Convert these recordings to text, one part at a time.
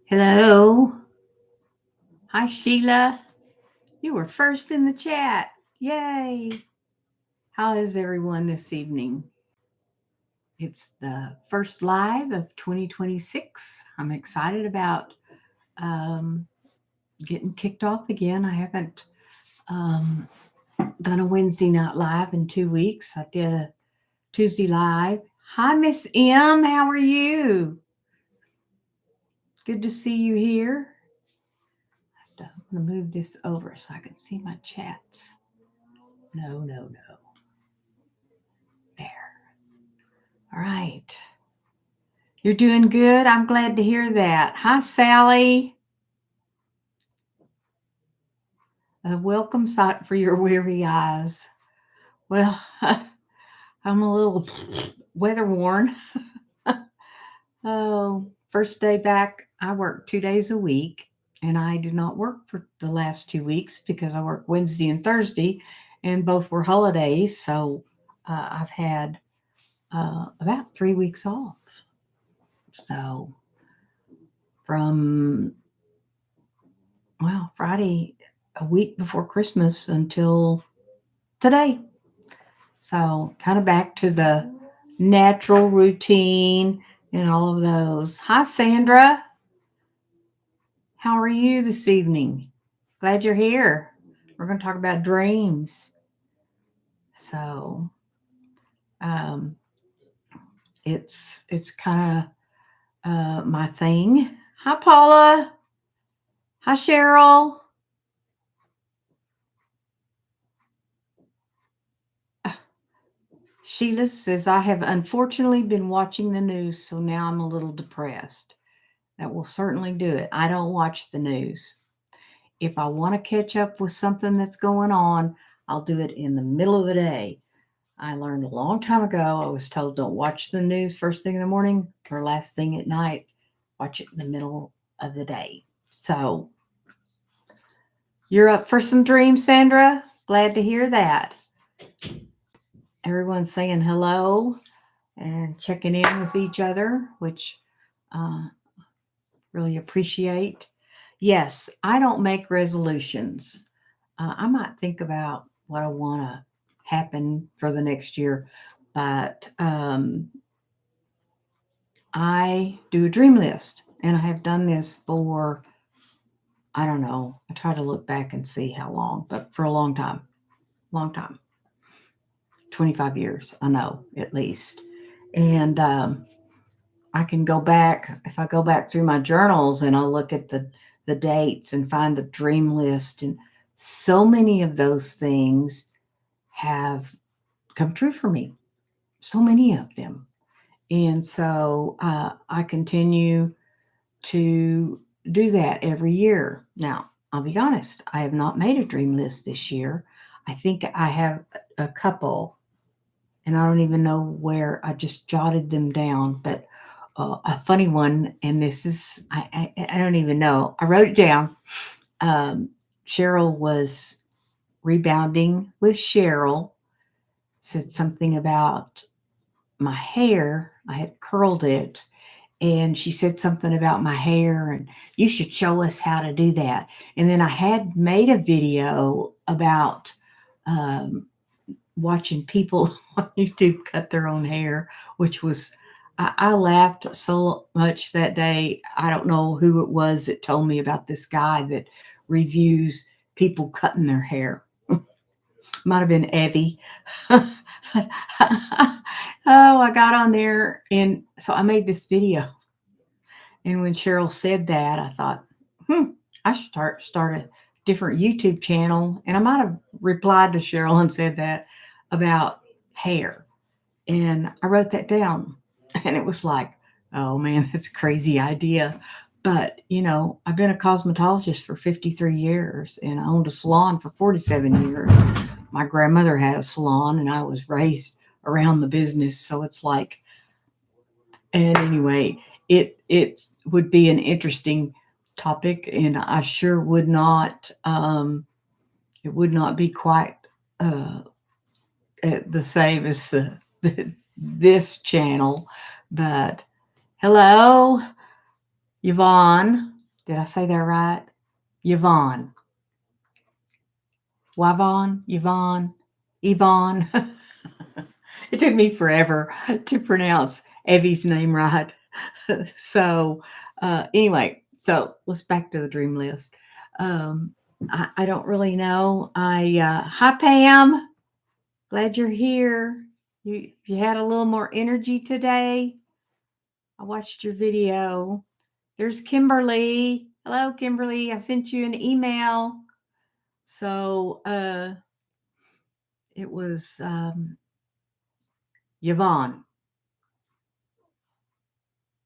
Hello. Hi, Sheila. You were first in the chat. Yay. How is everyone this evening? It's the first live of 2026. I'm excited about um, getting kicked off again. I haven't um, done a Wednesday night live in 2 weeks. I did a Tuesday live. Hi, Miss M. How are you? Good to see you here. I'm going to move this over so I can see my chats. No. There. All right. You're doing good. I'm glad to hear that. Hi, Sally. A welcome sight for your weary eyes. Well, I'm a little weather worn. Oh, first day back. I work 2 days a week, and I do not work for the last 2 weeks because I work Wednesday and Thursday, and both were holidays. So I've had about 3 weeks off. So from Friday, a week before Christmas until today. So kind of back to the natural routine and all of those. Hi, Sandra. How are you this evening? Glad you're here. We're going to talk about dreams. So um, it's kind of my thing. Hi, Paula. Hi, Cheryl. Sheila says, I have unfortunately been watching the news, so now I'm a little depressed. That will certainly do it. I don't watch the news. If I want to catch up with something that's going on, I'll do it in the middle of the day. I learned a long time ago, I was told don't watch the news first thing in the morning or last thing at night. Watch it in the middle of the day. So you're up for some dreams, Sandra? Glad to hear that. Everyone's saying hello and checking in with each other, which really appreciate. Yes, I don't make resolutions. I might think about what I want to happen for the next year, but I do a dream list, and I have done this for, I don't know, I try to look back and see how long, but for a long time. 25 years, I know, at least. And I can go back, if I go back through my journals and I'll look at the dates and find the dream list. And so many of those things have come true for me. So many of them. And so I continue to do that every year. Now, I'll be honest, I have not made a dream list this year. I think I have a couple, and I don't even know where. I just jotted them down, but a funny one, and this is, I don't even know. I wrote it down. Cheryl was rebounding with Cheryl, said something about my hair. I had curled it, and she said something about my hair, and you should show us how to do that. And then I had made a video about watching people on YouTube cut their own hair, which was, I laughed so much that day. I don't know who it was that told me about this guy that reviews people cutting their hair. Might have been Evie. Oh, I got on there, and so I made this video. And when Cheryl said that, I thought, I should start a different YouTube channel. And I might have replied to Cheryl and said that about hair. And I wrote that down. And it was like, oh man, that's a crazy idea. But, I've been a cosmetologist for 53 years, and I owned a salon for 47 years. My grandmother had a salon, and I was raised around the business. So it's like, and anyway, it would be an interesting topic, and I sure would not, it would not be quite the same as this channel. But hello, Yvonne. Did I say that right? Yvonne. Yvonne? Yvonne? Yvonne? It took me forever to pronounce Evie's name right. So, anyway, so let's back to the dream list. Um, I don't really know. Hi, Pam. Glad you're here. You had a little more energy today. I watched your video. There's Kimberly. Hello, Kimberly. I sent you an email. So it was Yvonne.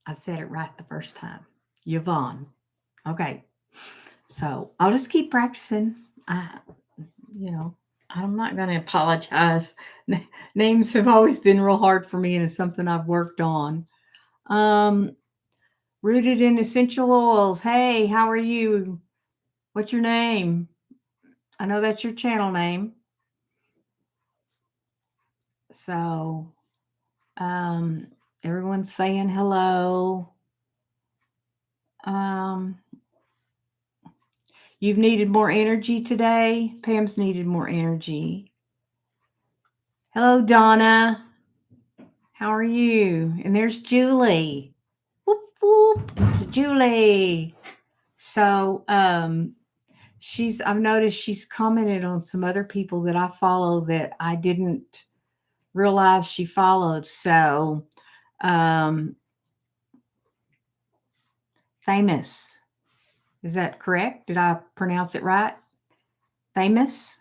I said it right the first time. Yvonne. Okay. So I'll just keep practicing. You know, I'm not going to apologize. Names have always been real hard for me, and it's something I've worked on. Um, Rooted in essential oils. Hey, how are you? What's your name? I know that's your channel name. So, um, everyone's saying hello. Um, you've needed more energy today. Pam's needed more energy. Hello, Donna. How are you? And there's Julie. Whoop, whoop. Julie. So, I've noticed she's commented on some other people that I follow that I didn't realize she followed. So, famous. Is that correct? Did I pronounce it right? Famous?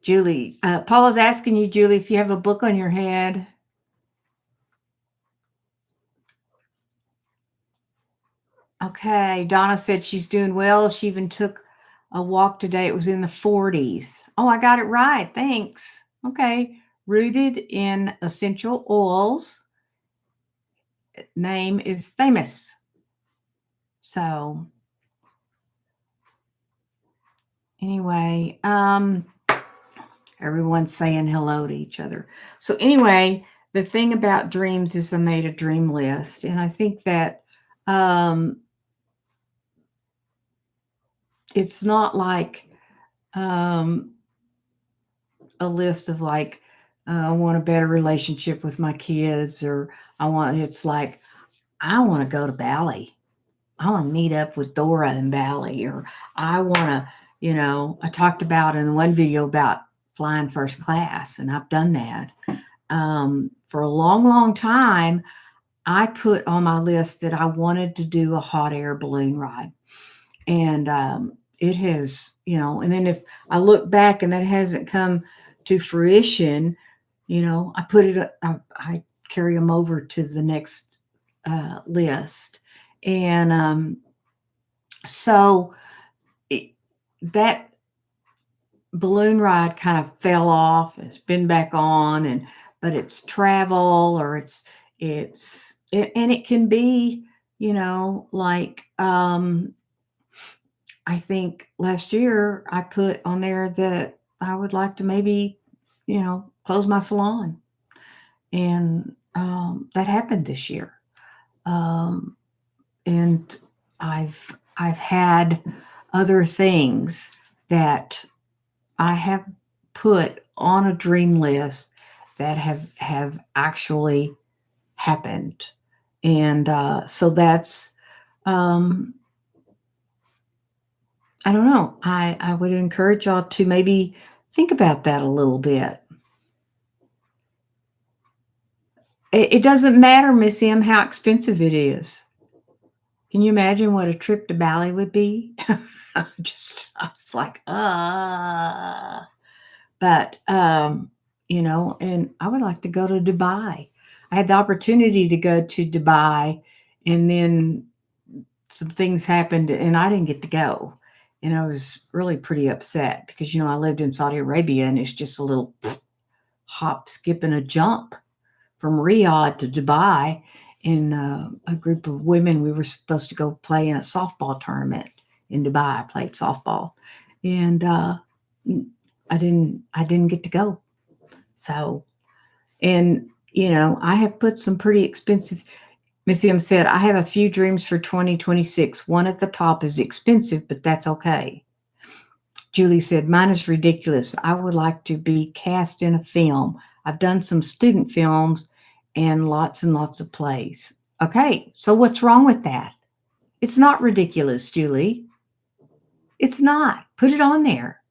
Julie. Paula's asking you, Julie, if you have a book on your head. Okay. Donna said she's doing well. She even took a walk today. It was in the 40s. Oh, I got it right. Thanks. Okay. Rooted in essential oils. Name is famous. So anyway, everyone's saying hello to each other. So anyway, the thing about dreams is I made a dream list, and I think that it's not like a list of like I want a better relationship with my kids, or it's like I want to go to Bali. I want to meet up with Dora in Bali, or I want to, I talked about in one video about flying first class, and I've done that. For a long, long time, I put on my list that I wanted to do a hot air balloon ride. And it has, and then if I look back and that hasn't come to fruition, I put it, I carry them over to the next list. And so that balloon ride kind of fell off. It's been back on, but it's travel, or and it can be, like, I think last year I put on there that I would like to maybe, close my salon. And that happened this year. And I've had other things that I have put on a dream list that have actually happened. And so that's I don't know. I would encourage y'all to maybe think about that a little bit. It doesn't matter, Miss M, how expensive it is. Can you imagine what a trip to Bali would be? I was like, but, and I would like to go to Dubai. I had the opportunity to go to Dubai, and then some things happened and I didn't get to go. And I was really pretty upset because, I lived in Saudi Arabia, and it's just a little hop, skip, and a jump from Riyadh to Dubai. In a group of women, we were supposed to go play in a softball tournament in Dubai. I played softball, and I didn't get to go. So, and I have put some pretty expensive. Miss M said, I have a few dreams for 2026. One at the top is expensive, but that's okay. Julie said, mine is ridiculous. I would like to be cast in a film. I've done some student films and lots of plays. Okay, so what's wrong with that? It's not ridiculous, Julie. It's not. Put it on there.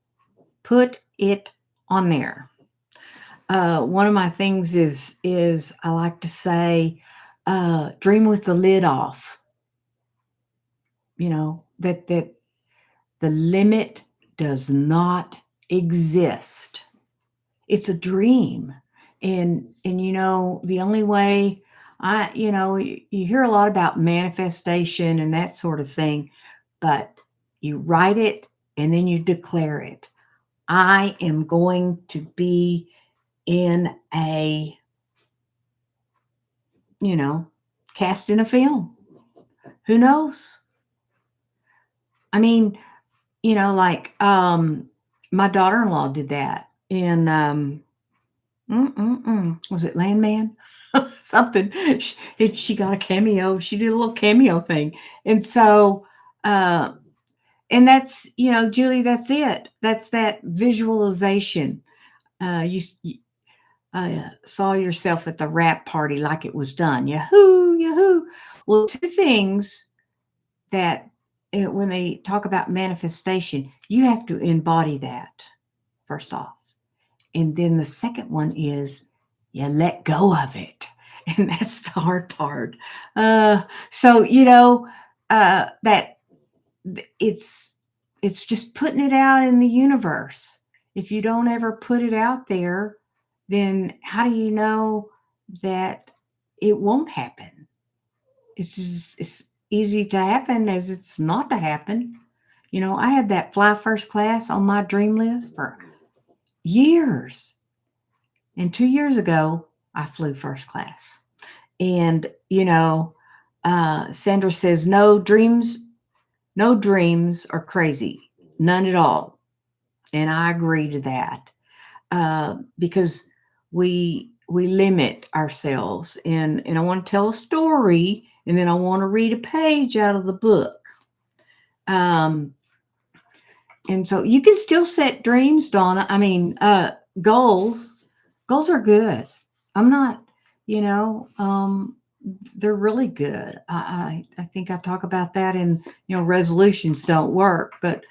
Put it on there. One of my things is I like to say, dream with the lid off. You know, that the limit does not exist. It's a dream. And you know, the only way you hear a lot about manifestation and that sort of thing, but you write it and then you declare it. I am going to be in a, cast in a film. Who knows? I mean, like my daughter-in-law did that in was it Landman? Something. She got a cameo. She did a little cameo thing. And so and that's, Julie, that's it. That's that visualization. You saw yourself at the wrap party like it was done. Yahoo, yahoo. Well, two things that when they talk about manifestation, you have to embody that first off. And then the second one is you let go of it. And that's the hard part. So, that it's just putting it out in the universe. If you don't ever put it out there, then how do you know that it won't happen? It's easy to happen as it's not to happen. I had that fly first class on my dream list for years. And 2 years ago, I flew first class. And, Sandra says, no dreams are crazy. None at all. And I agree to that. Because we limit ourselves. And I want to tell a story, and then I want to read a page out of the book. And so you can still set dreams, Donna. I mean, goals are good. I'm not, they're really good. I think I talk about that in, resolutions don't work, but,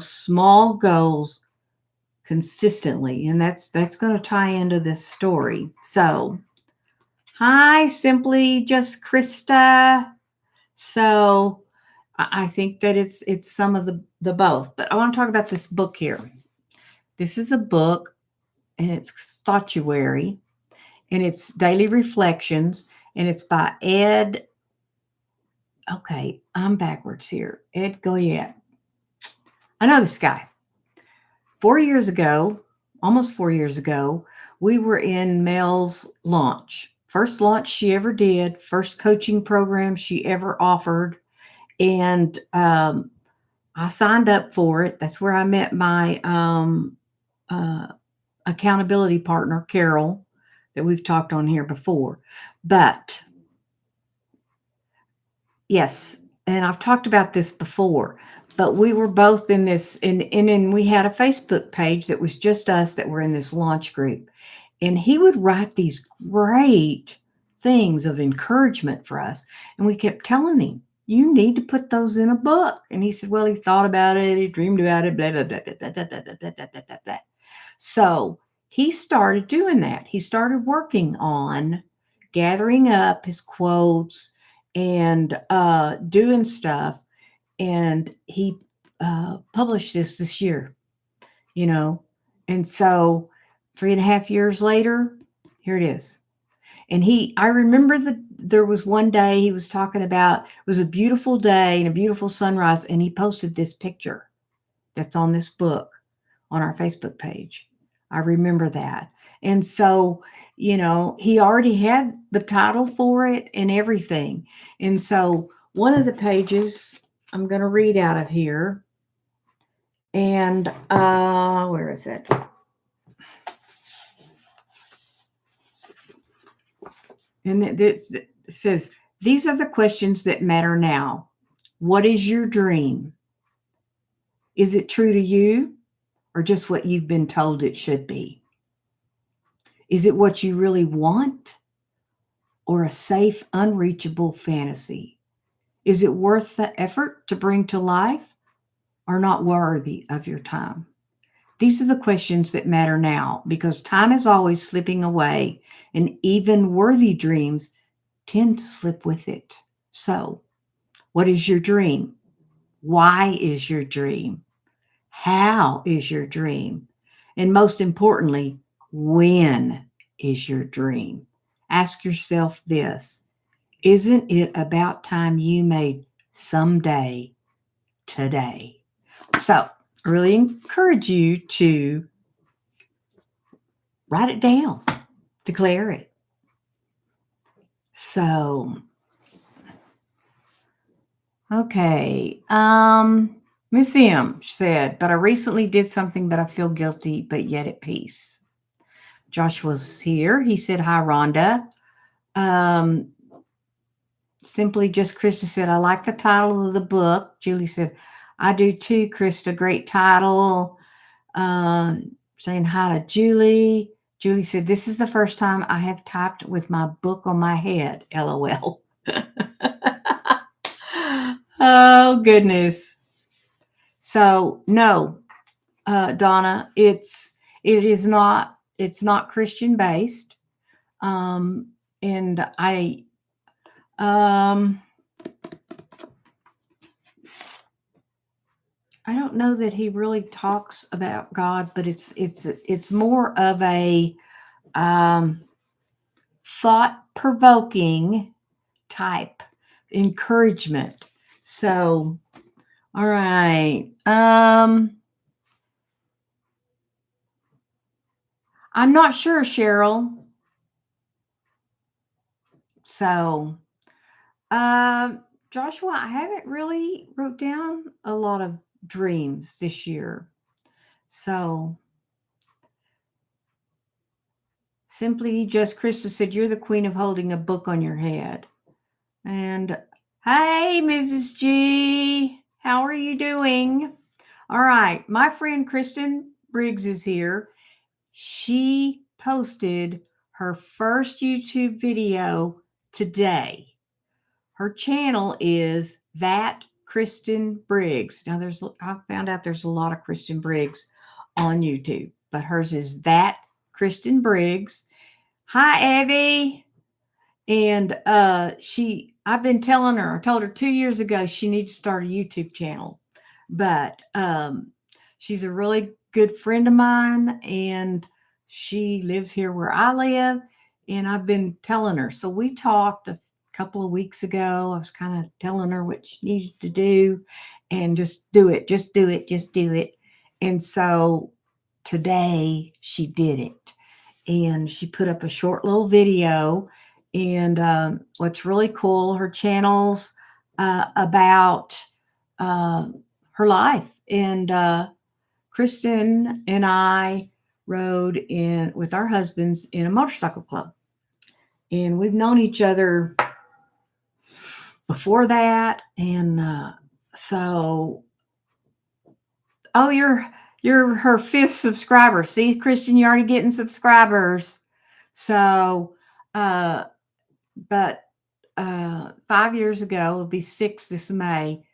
small goals consistently. And that's going to tie into this story. So, hi, Simply Just Krista. So I think that it's some of the both, but I want to talk about this book here. This is a book, and it's Thoughtuary, and it's Daily Reflections, and it's by Ed. Okay, I'm backwards here. Ed Goyette. I know this guy. 4 years ago, almost 4 years ago, we were in Mel's launch. First launch she ever did, first coaching program she ever offered. And I signed up for it. That's where I met my accountability partner, Carol, that we've talked on here before. But yes, and I've talked about this before, but we were both in this, and we had a Facebook page that was just us that were in this launch group. And he would write these great things of encouragement for us. And we kept telling him, you need to put those in a book. And he said, well, he thought about it, he dreamed about it, blah, blah, blah, blah, blah, blah, blah, blah, blah, blah, blah. So he started doing that. He started working on gathering up his quotes and doing stuff. And he published this year, And so 3.5 years later, here it is. And I remember that there was one day he was talking about, it was a beautiful day and a beautiful sunrise. And he posted this picture that's on this book on our Facebook page. I remember that. And so, he already had the title for it and everything. And so one of the pages I'm going to read out of here. And where is it? And it says, These are the questions that matter now. What is your dream? Is it true to you or just what you've been told it should be? Is it what you really want or a safe, unreachable fantasy? Is it worth the effort to bring to life or not worthy of your time? These are the questions that matter now because time is always slipping away and even worthy dreams tend to slip with it. So, what is your dream? Why is your dream? How is your dream? And most importantly, when is your dream? Ask yourself this. Isn't it about time you made someday today? So, I really encourage you to write it down, declare it. So, okay. Miss M said, but I recently did something that I feel guilty, but yet at peace. Joshua's here. He said, hi, Rhonda. Um, Simply just Krista said, I like the title of the book. Julie said, I do too, Krista. Great title. Saying hi to Julie. Julie said, this is the first time I have typed with my book on my head. LOL. Oh, goodness. So, no, Donna, it's not Christian based. And I don't know that he really talks about God, but it's more of a thought provoking type encouragement. So, all right. I'm not sure, Cheryl. So, Joshua, I haven't really wrote down a lot of dreams this year. So, simply just Krista said, you're the queen of holding a book on your head. And hey, Mrs. G, how are you doing? All right, my friend Kristen Briggs is here. She posted her first YouTube video today. Her channel is That Kristen Briggs. Now, I found out there's a lot of Kristen Briggs on YouTube, but hers is That Kristen Briggs. Hi, Evie. And I've been telling her, I told her 2 years ago she needs to start a YouTube channel. But she's a really good friend of mine, and she lives here where I live, and I've been telling her. So we talked a couple of weeks ago. I was kind of telling her what she needed to do, and just do it, just do it, just do it. And so today she did it, and she put up a short little video. And what's really cool, her channel's about her life. And Kristen and I rode in with our husbands in a motorcycle club. And we've known each other before that. And so, oh, you're her fifth subscriber. See, Kristen, you're already getting subscribers. So, but 5 years ago, it'll be 6 this May,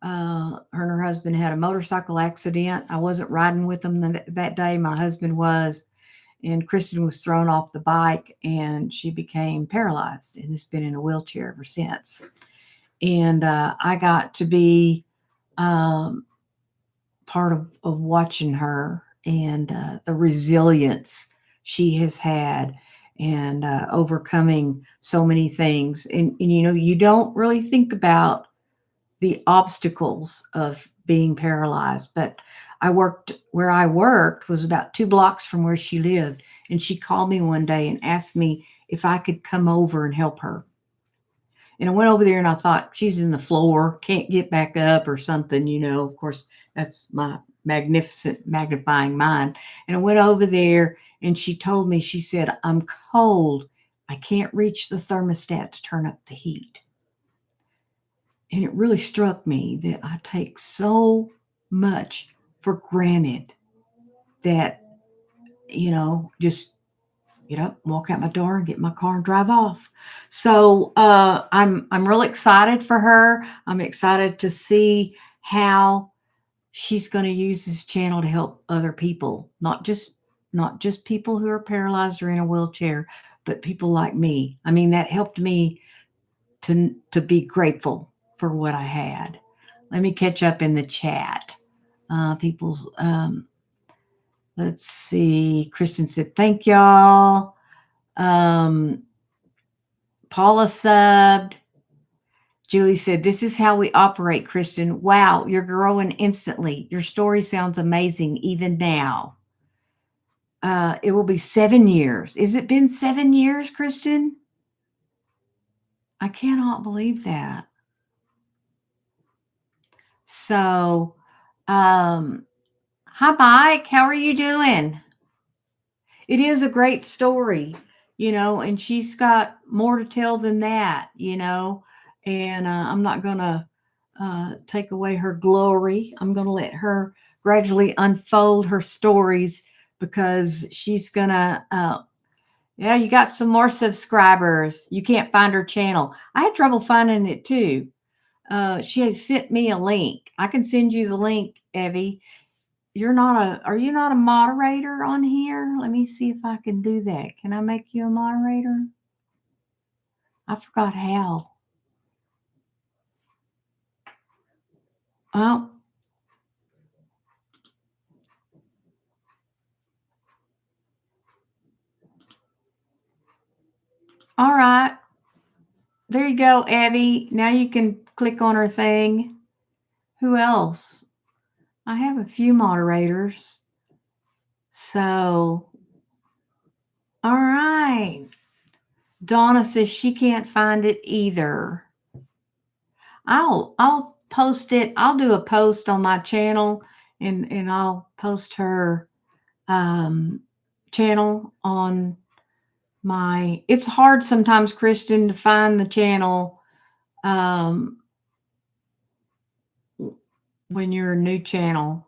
her and her husband had a motorcycle accident. I wasn't riding with them that day. My husband was, and Kristen was thrown off the bike and she became paralyzed and has been in a wheelchair ever since. And I got to be part of watching her and the resilience she has had and overcoming so many things. And, you don't really think about the obstacles of being paralyzed. But where I worked was about 2 blocks from where she lived. And she called me one day and asked me if I could come over and help her. And I went over there and I thought, she's in the floor, can't get back up or something, of course, that's my magnificent magnifying mind. And I went over there and she told me, she said, I'm cold. I can't reach the thermostat to turn up the heat. And it really struck me that I take so much for granted that, just get up, walk out my door, and get in my car and drive off. So I'm really excited for her. I'm excited to see how she's going to use this channel to help other people, not just people who are paralyzed or in a wheelchair, but people like me. I mean, that helped me to be grateful for what I had. Let me catch up in the chat. People's let's see. Kristen said, "Thank y'all." Paula subbed. Julie said, "This is how we operate, Kristen. Wow, you're growing instantly. Your story sounds amazing even now." It will be 7 years. Is it been 7 years, Kristen? I cannot believe that. So, hi, Mike. How are you doing? It is a great story, and she's got more to tell than that, and I'm not going to take away her glory. I'm going to let her gradually unfold her stories because she's going to, yeah, you got some more subscribers. You can't find her channel. I had trouble finding it too. She had sent me a link. I can send you the link, Evie. Are you not a moderator on here? Let me see if I can do that. Can I make you a moderator? I forgot how. Oh. All right. There you go, Abby. Now you can click on her thing. Who else? I have a few moderators. So, all right. Donna says she can't find it either. I'll post it. I'll do a post on my channel and I'll post her channel on my. It's hard sometimes, Kristen, to find the channel when you're a new channel.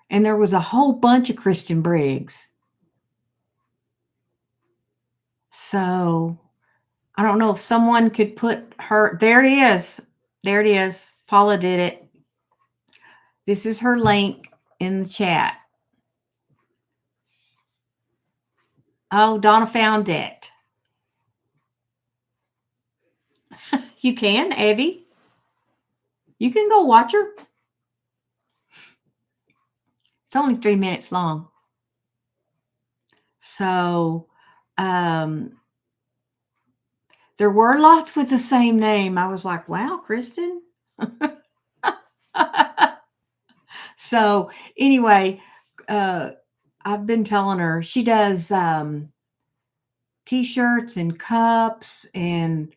And there was a whole bunch of Kristen Briggs. So I don't know if someone could put her. There it is. There it is. Paula did it. This is her link in the chat. Oh, Donna found it. You can, Evie. You can go watch her. It's only 3 minutes long. So there were lots with the same name. I was like, wow, Kristen. So anyway, I've been telling her she does t-shirts and cups and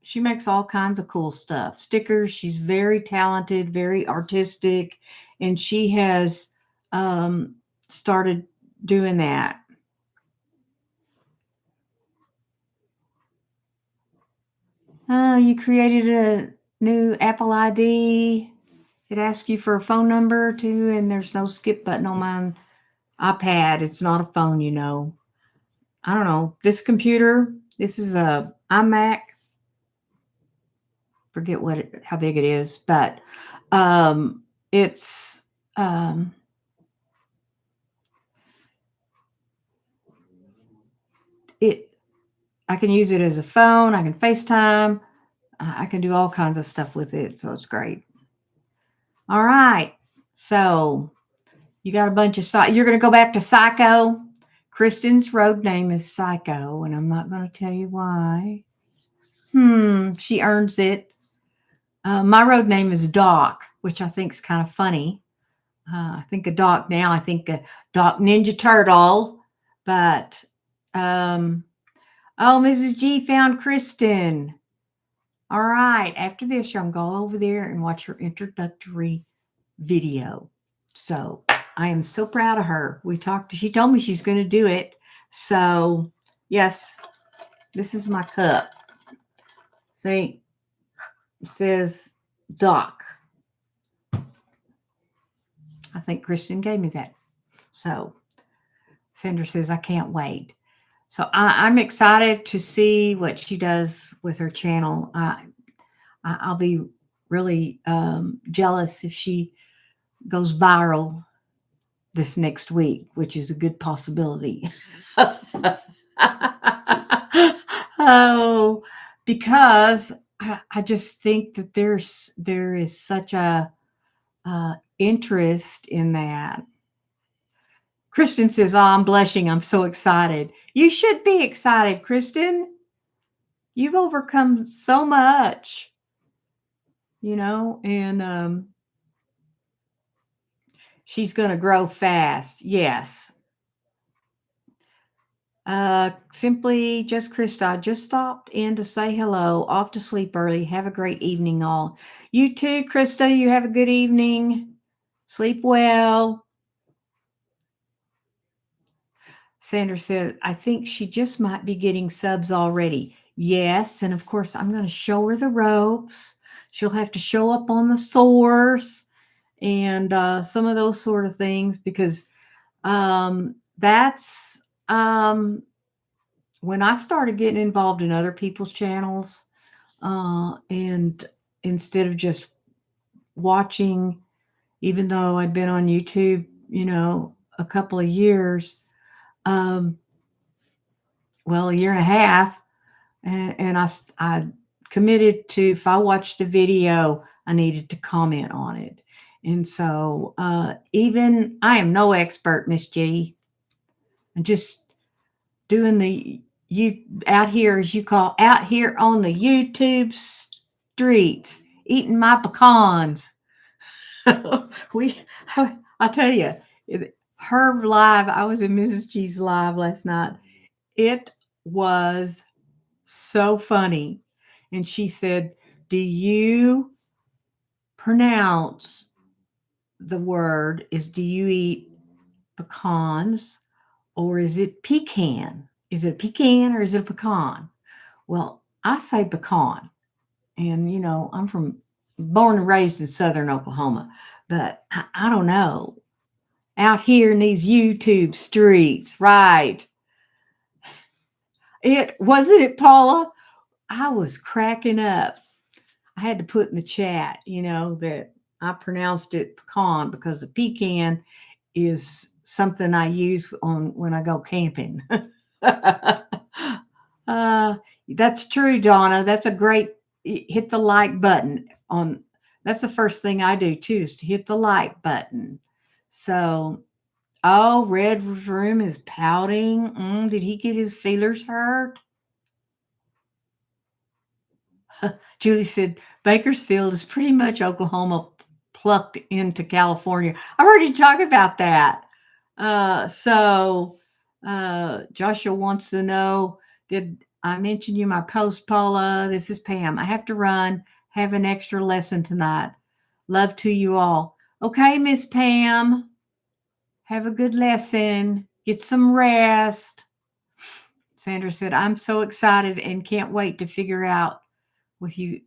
she makes all kinds of cool stuff. Stickers. She's very talented, very artistic, and she has started doing that. You created a new Apple ID. It asks you for a phone number too, and there's no skip button on my iPad. It's not a phone, I don't know. This computer, this is a iMac. Forget how big it is, but it's I can use it as a phone. I can FaceTime. I can do all kinds of stuff with it, so it's great. All right, so you got a bunch of you're going to go back to Psycho. Kristen's road name is Psycho, and I'm not going to tell you why. She earns it. My road name is Doc, which I think is kind of funny. I think a Doc now. I think a Doc Ninja Turtle. But, Mrs. G found Kristen. All right. After this, you're going to go over there and watch her introductory video. So I am so proud of her. She told me she's going to do it. So, yes, this is my cup. See, it says Doc. I think Kristen gave me that. So Sandra says, I can't wait. So I'm excited to see what she does with her channel. I'll be really jealous if she goes viral this next week, which is a good possibility. Oh, because I just think that there is such a interest in that. Kristen says, "Oh, I'm blushing. I'm so excited." You should be excited, Kristen. You've overcome so much, and she's going to grow fast. Yes. Simply just Krista. Just stopped in to say hello. Off to sleep early. Have a great evening, all. You too, Krista. You have a good evening. Sleep well. Sandra said, I think she just might be getting subs already. Yes. And of course, I'm going to show her the ropes. She'll have to show up on the source and some of those sort of things, because that's when I started getting involved in other people's channels, and instead of just watching, even though I'd been on YouTube, a couple of years, well, a year and a half, and I committed to, if I watched a video, I needed to comment on it. And so even I am no expert, Miss G. I'm just doing you out here, as you call, out here on the YouTube streets, eating my pecans. I tell you, her live, I was in Mrs. G's live last night. It was so funny. And she said, do you pronounce the word do you eat pecans, or is it pecan? Is it a pecan or is it a pecan? Well, I say pecan. And, I'm born and raised in Southern Oklahoma, but I don't know. Out here in these YouTube streets, right? Wasn't it, Paula? I was cracking up. I had to put in the chat, that I pronounced it pecan because the pecan is something I use when I go camping. That's true, Donna. That's a great, hit the like button on. That's the first thing I do too, is to hit the like button. So, Red Room is pouting. Did he get his feelers hurt? Julie said, Bakersfield is pretty much Oklahoma plucked into California. I heard you talk about that. Joshua wants to know, did I mention you my post, Paula? This is Pam. I have to run. Have an extra lesson tonight. Love to you all. Okay, Miss Pam. Have a good lesson. Get some rest. Sandra said, I'm so excited and can't wait to figure it out with you,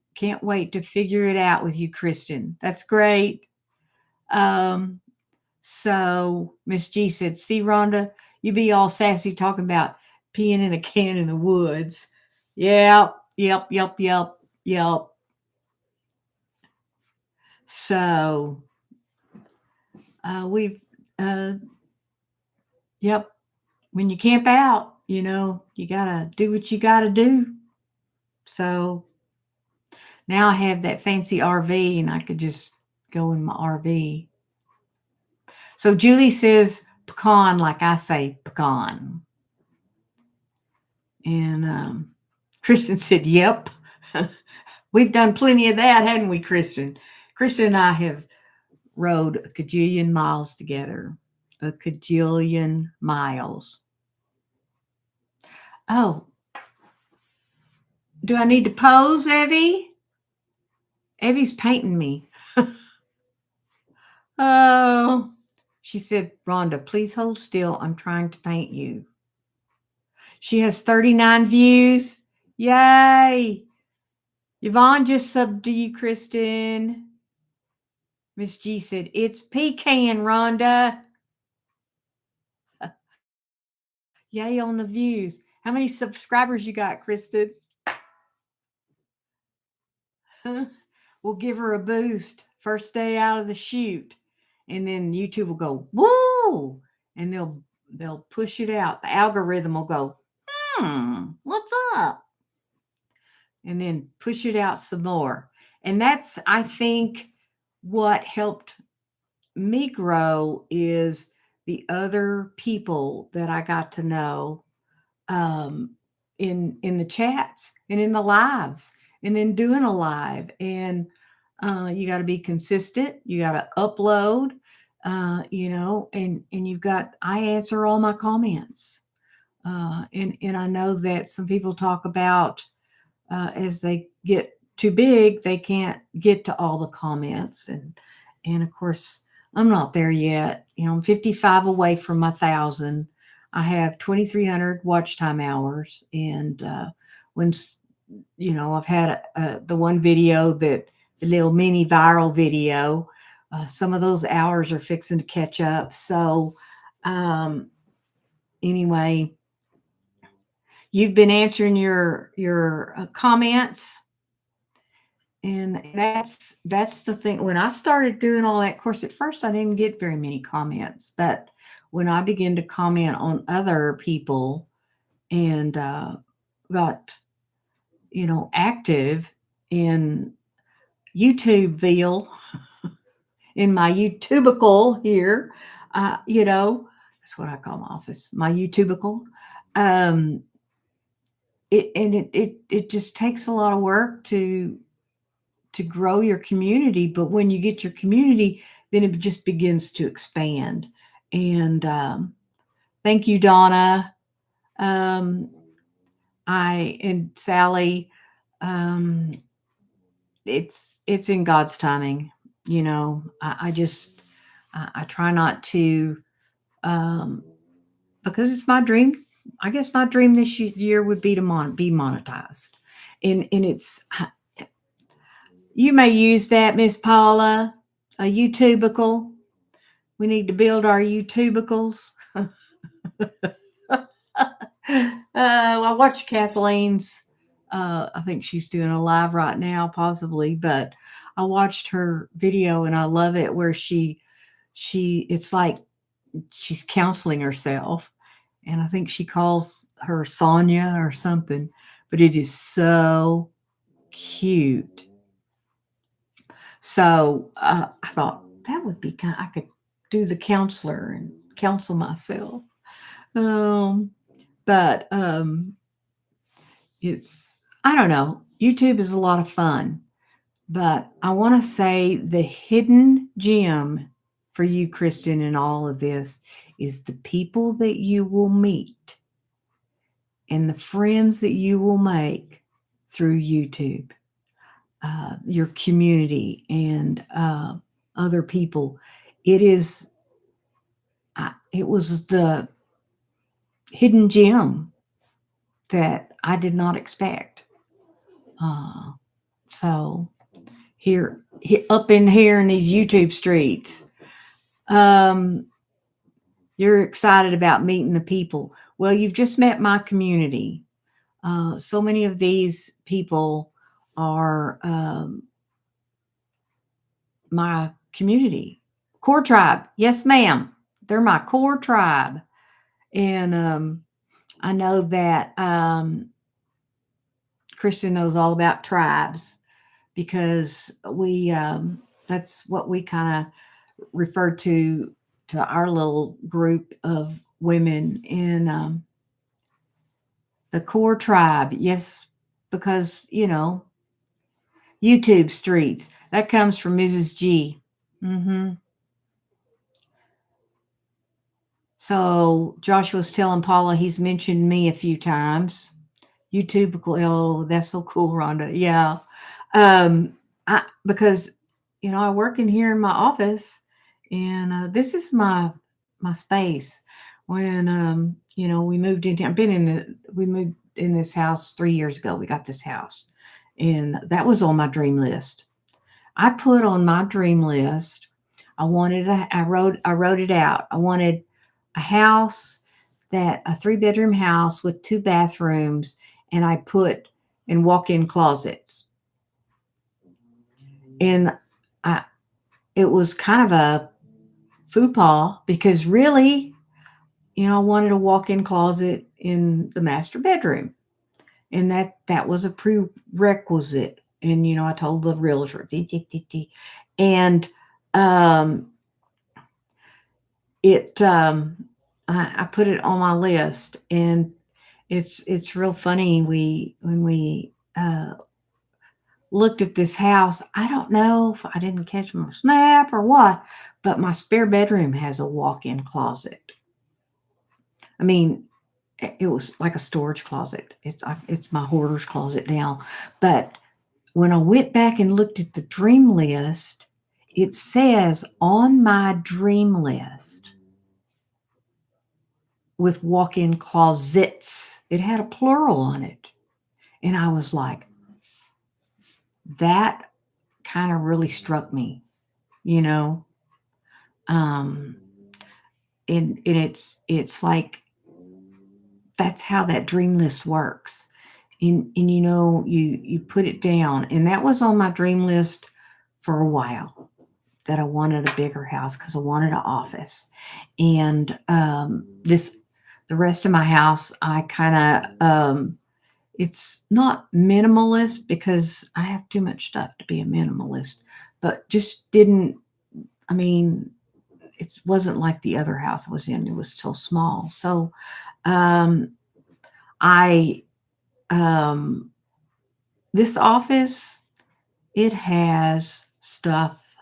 Kristen. That's great. So Miss G said, see, Rhonda, you be all sassy talking about peeing in a can in the woods. Yep. So when you camp out, you got to do what you got to do. So now I have that fancy RV and I could just go in my RV. So Julie says pecan like I say pecan. And Kristen said, yep. We've done plenty of that, hadn't we, Kristen? Kristen and I have rode a kajillion miles together. A kajillion miles. Oh. Do I need to pose, Evie? Evie's painting me. Oh. She said, Rhonda, please hold still. I'm trying to paint you. She has 39 views. Yay. Yvonne just subbed to you, Kristen. Miss G said, it's pecan, Rhonda. Yay on the views. How many subscribers you got, Kristen? We'll give her a boost first day out of the shoot. And then YouTube will go, woo! And they'll push it out. The algorithm will go, what's up? And then push it out some more. And that's, I think, what helped me grow is the other people that I got to know in the chats and in the lives, and then doing a live. And you got to be consistent. You got to upload, and you've got, I answer all my comments. And I know that some people talk about as they get too big, they can't get to all the comments. And of course, I'm not there yet. I'm 55 away from my 1,000. I have 2,300 watch time hours. And when, I've had the one video the little mini viral video, some of those hours are fixing to catch up. So anyway, you've been answering your comments. And that's the thing. When I started doing all that, of course, at first I didn't get very many comments, but when I began to comment on other people and got, active in YouTubeville, in my YouTubicle here, that's what I call my office, my YouTubicle. It just takes a lot of work to grow your community. But when you get your community, then it just begins to expand. And thank you, Donna. And Sally, it's in God's timing. I try not to, because it's my dream. I guess my dream this year would be to be monetized. And it's, you may use that, Miss Paula, a YouTubicle. We need to build our YouTubicles. I watched Kathleen's. I think she's doing a live right now, possibly, but I watched her video and I love it where it's like she's counseling herself. And I think she calls her Sonia or something, but it is so cute. So I thought that would be I could do the counselor and counsel myself. But it's, I don't know. YouTube is a lot of fun, but I want to say the hidden gem for you, Kristen, in all of this is the people that you will meet and the friends that you will make through YouTube, your community and other people. It was the hidden gem that I did not expect. So here, up in here in these YouTube streets, you're excited about meeting the people. Well, you've just met my community. So many of these people are my community. Core tribe. Yes, ma'am. They're my core tribe. And I know that Kristen knows all about tribes because that's what we kind of refer to our little group of women in the core tribe. Yes, because, YouTube streets. That comes from Mrs. G. So Joshua's telling Paula he's mentioned me a few times. YouTube, oh, that's so cool, Rhonda. Yeah. Because, I work in here in my office and this is my space. When, we moved in, we moved in this house 3 years ago. We got this house And that was on my dream list. I put on my dream list, I wrote it out. I wanted a house, that a 3-bedroom house with 2 bathrooms, and I put in walk-in closets. And I, it was kind of a faux pas because really, I wanted a walk-in closet in the master bedroom. And that was a prerequisite. And I told the realtor, and um, I put it on my list, and it's real funny. When we looked at this house, I don't know if I didn't catch my snap or what, but my spare bedroom has a walk-in closet. I mean, it was like a storage closet. It's my hoarder's closet now. But when I went back and looked at the dream list, it says on my dream list with walk-in closets, it had a plural on it. And I was like, that kind of really struck me, you know. Um, and it's like that's how that dream list works. And you put it down, and that was on my dream list for a while, that I wanted a bigger house because I wanted an office. And the rest of my house, I kind of it's not minimalist because I have too much stuff to be a minimalist, but just didn't. I mean, it wasn't like the other house I was in. It was so small. So um, I this office, it has stuff,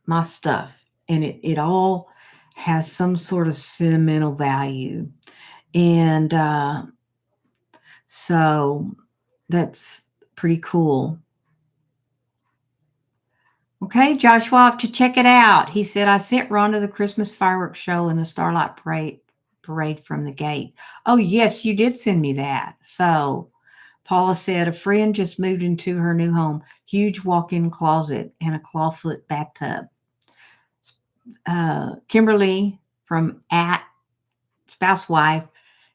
my stuff, and it all has some sort of sentimental value. And so that's pretty cool. Okay, Joshua, I have to check it out. He said, I sent Rhonda the Christmas fireworks show and the Starlight Parade from the gate. Oh, yes, you did send me that. So Paula said, a friend just moved into her new home, huge walk-in closet and a clawfoot bathtub. Kimberly from at Spouse Wife,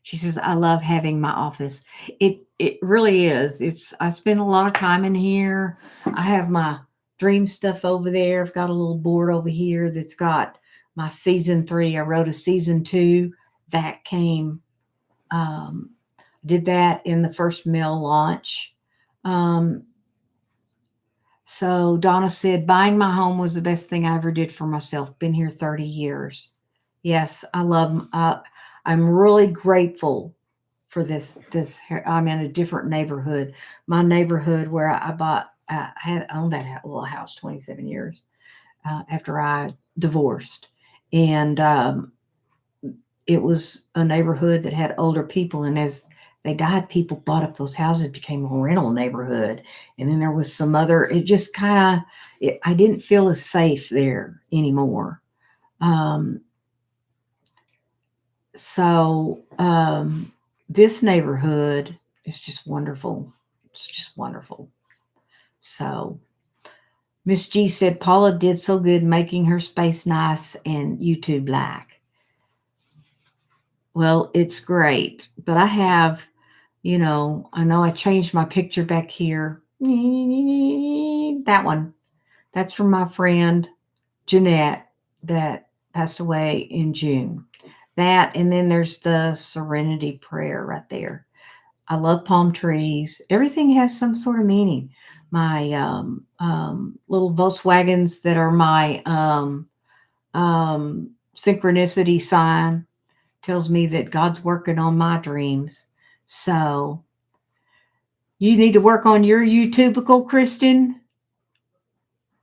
she says, I love having my office. It really is. I spend a lot of time in here. I have my dream stuff over there. I've got a little board over here that's got my season 3. I wrote a season 2 that came. Did that in the first mail launch. So Donna said, buying my home was the best thing I ever did for myself. Been here 30 years. Yes, I love. I'm really grateful for this. I'm in a different neighborhood. My neighborhood where I had owned that little house 27 years after I divorced, and it was a neighborhood that had older people, and as they died, people bought up those houses, became a rental neighborhood. And then there was some other, it just kind of, I didn't feel as safe there anymore. So this neighborhood is just wonderful. It's just wonderful. So Miss G said, Paula did so good making her space nice and YouTube like. Well, it's great, but I have, I know I changed my picture back here. That one. That's from my friend Jeanette that passed away in June. That, and then there's the Serenity Prayer right there. I love palm trees. Everything has some sort of meaning. My little Volkswagens that are my synchronicity sign tells me that God's working on my dreams. So you need to work on your YouTubical, Kristen.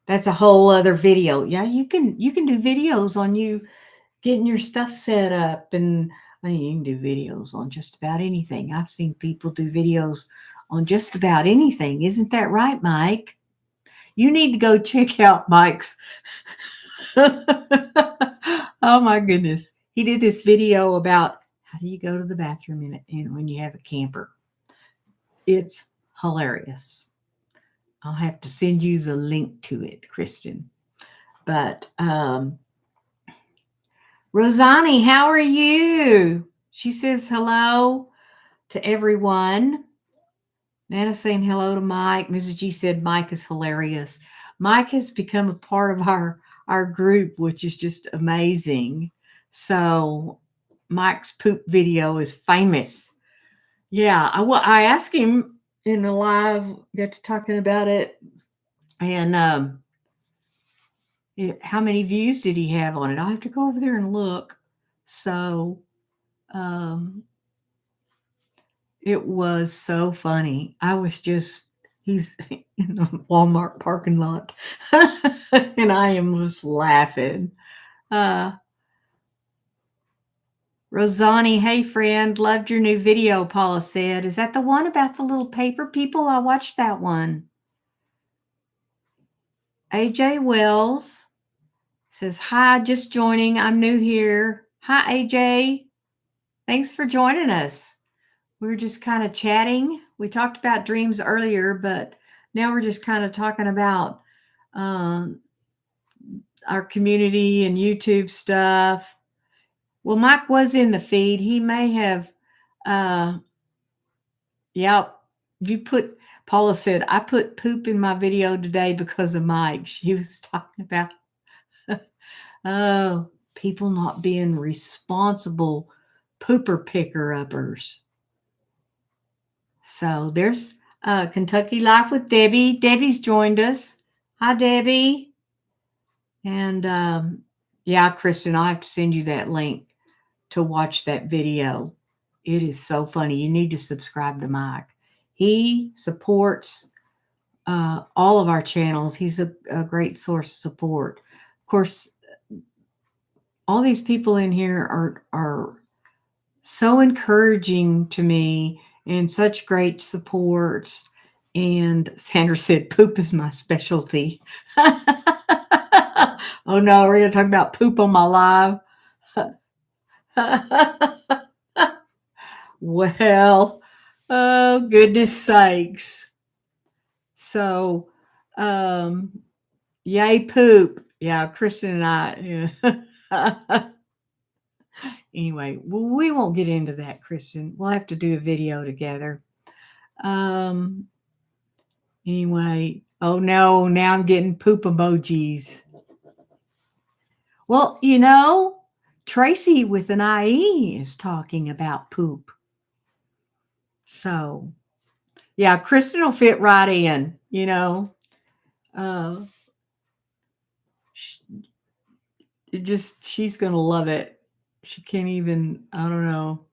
That's a whole other video. Yeah, you can do videos on you getting your stuff set up, and I mean, you can do videos on just about anything. I've seen people do videos on just about anything. Isn't that right, Mike? You need to go check out Mike's. Oh my goodness. He did this video about how do you go to the bathroom in when you have a camper. It's hilarious. I'll have to send you the link to it, Kristen. But Rosani, how are you? She says hello to everyone. Nana saying hello to Mike. Mrs. G said Mike is hilarious. Mike has become a part of our group, which is just amazing. So Mike's poop video is famous. Yeah, I asked him in the live, got to talking about it, and how many views did he have on it? I'll have to go over there and look. So um, it was so funny. He's in the Walmart parking lot, and I am just laughing. Uh, Rosani, hey friend, loved your new video, Paula said. Is that the one about the little paper people? I watched that one. AJ Wells says, hi, just joining. I'm new here. Hi, AJ. Thanks for joining us. We were just kind of chatting. We talked about dreams earlier, but now we're just kind of talking about um, our community and YouTube stuff. Well, Mike was in the feed. He may have, yeah, Paula said, I put poop in my video today because of Mike. She was talking about, oh, people not being responsible pooper picker-uppers. So there's Kentucky Life with Debbie. Debbie's joined us. Hi, Debbie. And yeah, Kristen, I'll have to send you that link to watch that video. It is so funny. You need to subscribe to Mike. He supports all of our channels. He's a great source of support. Of course, all these people in here are so encouraging to me and such great supports. And Sandra said, poop is my specialty. Oh no, we're going to talk about poop on my live. Well, oh goodness sakes. So, yay poop. Yeah, Kristen and I. Yeah. Anyway, we won't get into that, Kristen. We'll have to do a video together. Anyway, oh no, now I'm getting poop emojis. Well, Tracy with an IE is talking about poop. So, yeah, Kristen will fit right in, she's going to love it. She can't even, I don't know.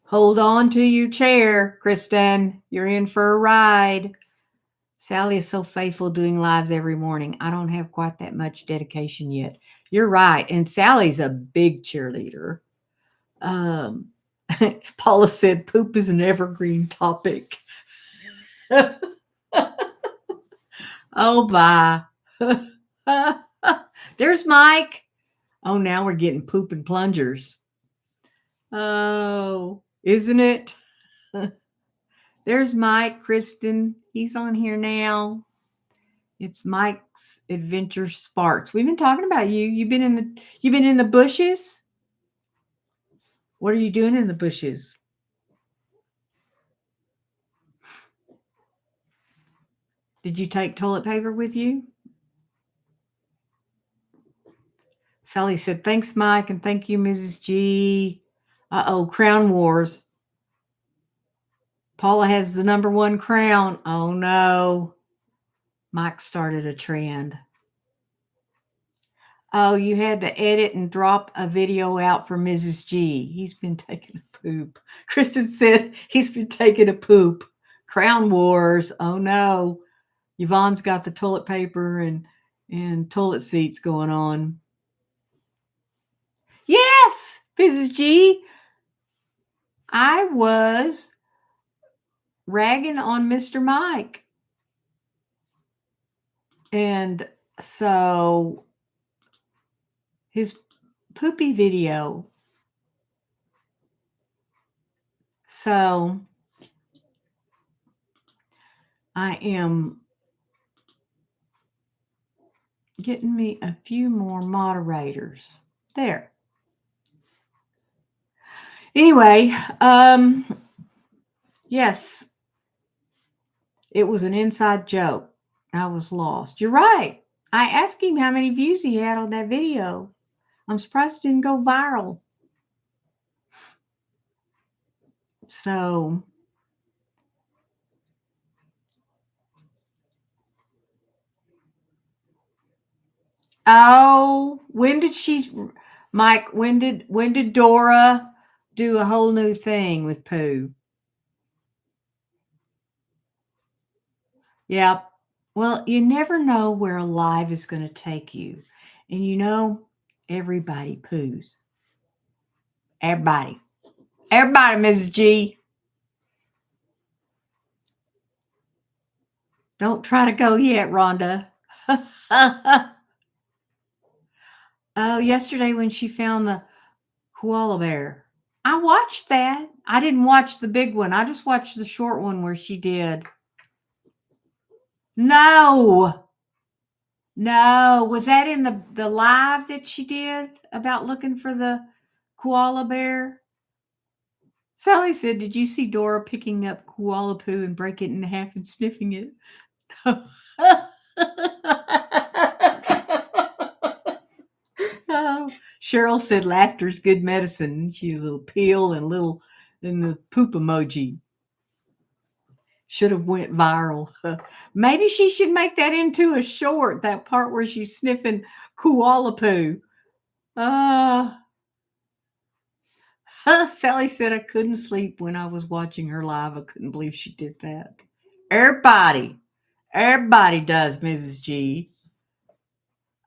Hold on to your chair, Kristen. You're in for a ride. Sally is so faithful doing lives every morning. I don't have quite that much dedication yet. You're right. And Sally's a big cheerleader. Paula said poop is an evergreen topic. Oh, bye. There's Mike. Oh, now we're getting poop and plungers. Oh, isn't it? There's Mike, Kristen. He's on here now. It's Mike's Adventure Sparks. We've been talking about you. You've been in the bushes? What are you doing in the bushes? Did you take toilet paper with you? Sally said, thanks, Mike, and thank you, Mrs. G. Uh-oh, Crown Wars. Paula has the #1 crown. Oh, no. Mike started a trend. Oh, you had to edit and drop a video out for Mrs. G. He's been taking a poop. Kristen said he's been taking a poop. Crown Wars. Oh, no. Yvonne's got the toilet paper and toilet seats going on. Yes, Mrs. G. I was ragging on Mr. Mike. And so his poopy video. So I am getting me a few more moderators. There. Anyway, yes, it was an inside joke. I was lost. You're right. I asked him how many views he had on that video. I'm surprised it didn't go viral. So, oh, Mike, when did Dora do a whole new thing with Pooh? Yeah. Well, you never know where a live is going to take you. And everybody poos. Everybody. Everybody, Mrs. G. Don't try to go yet, Rhonda. Oh, yesterday when she found the koala bear. I watched that. I didn't watch the big one. I just watched the short one where she did. No. No. Was that in the live that she did about looking for the koala bear? Sally said, did you see Dora picking up koala poo and breaking it in half and sniffing it? Oh, Cheryl said laughter's good medicine. She a little peel and the poop emoji. Should have went viral. Maybe she should make that into a short, that part where she's sniffing koala poo. Sally said I couldn't sleep when I was watching her live. I couldn't believe she did that. Everybody does, Mrs. G.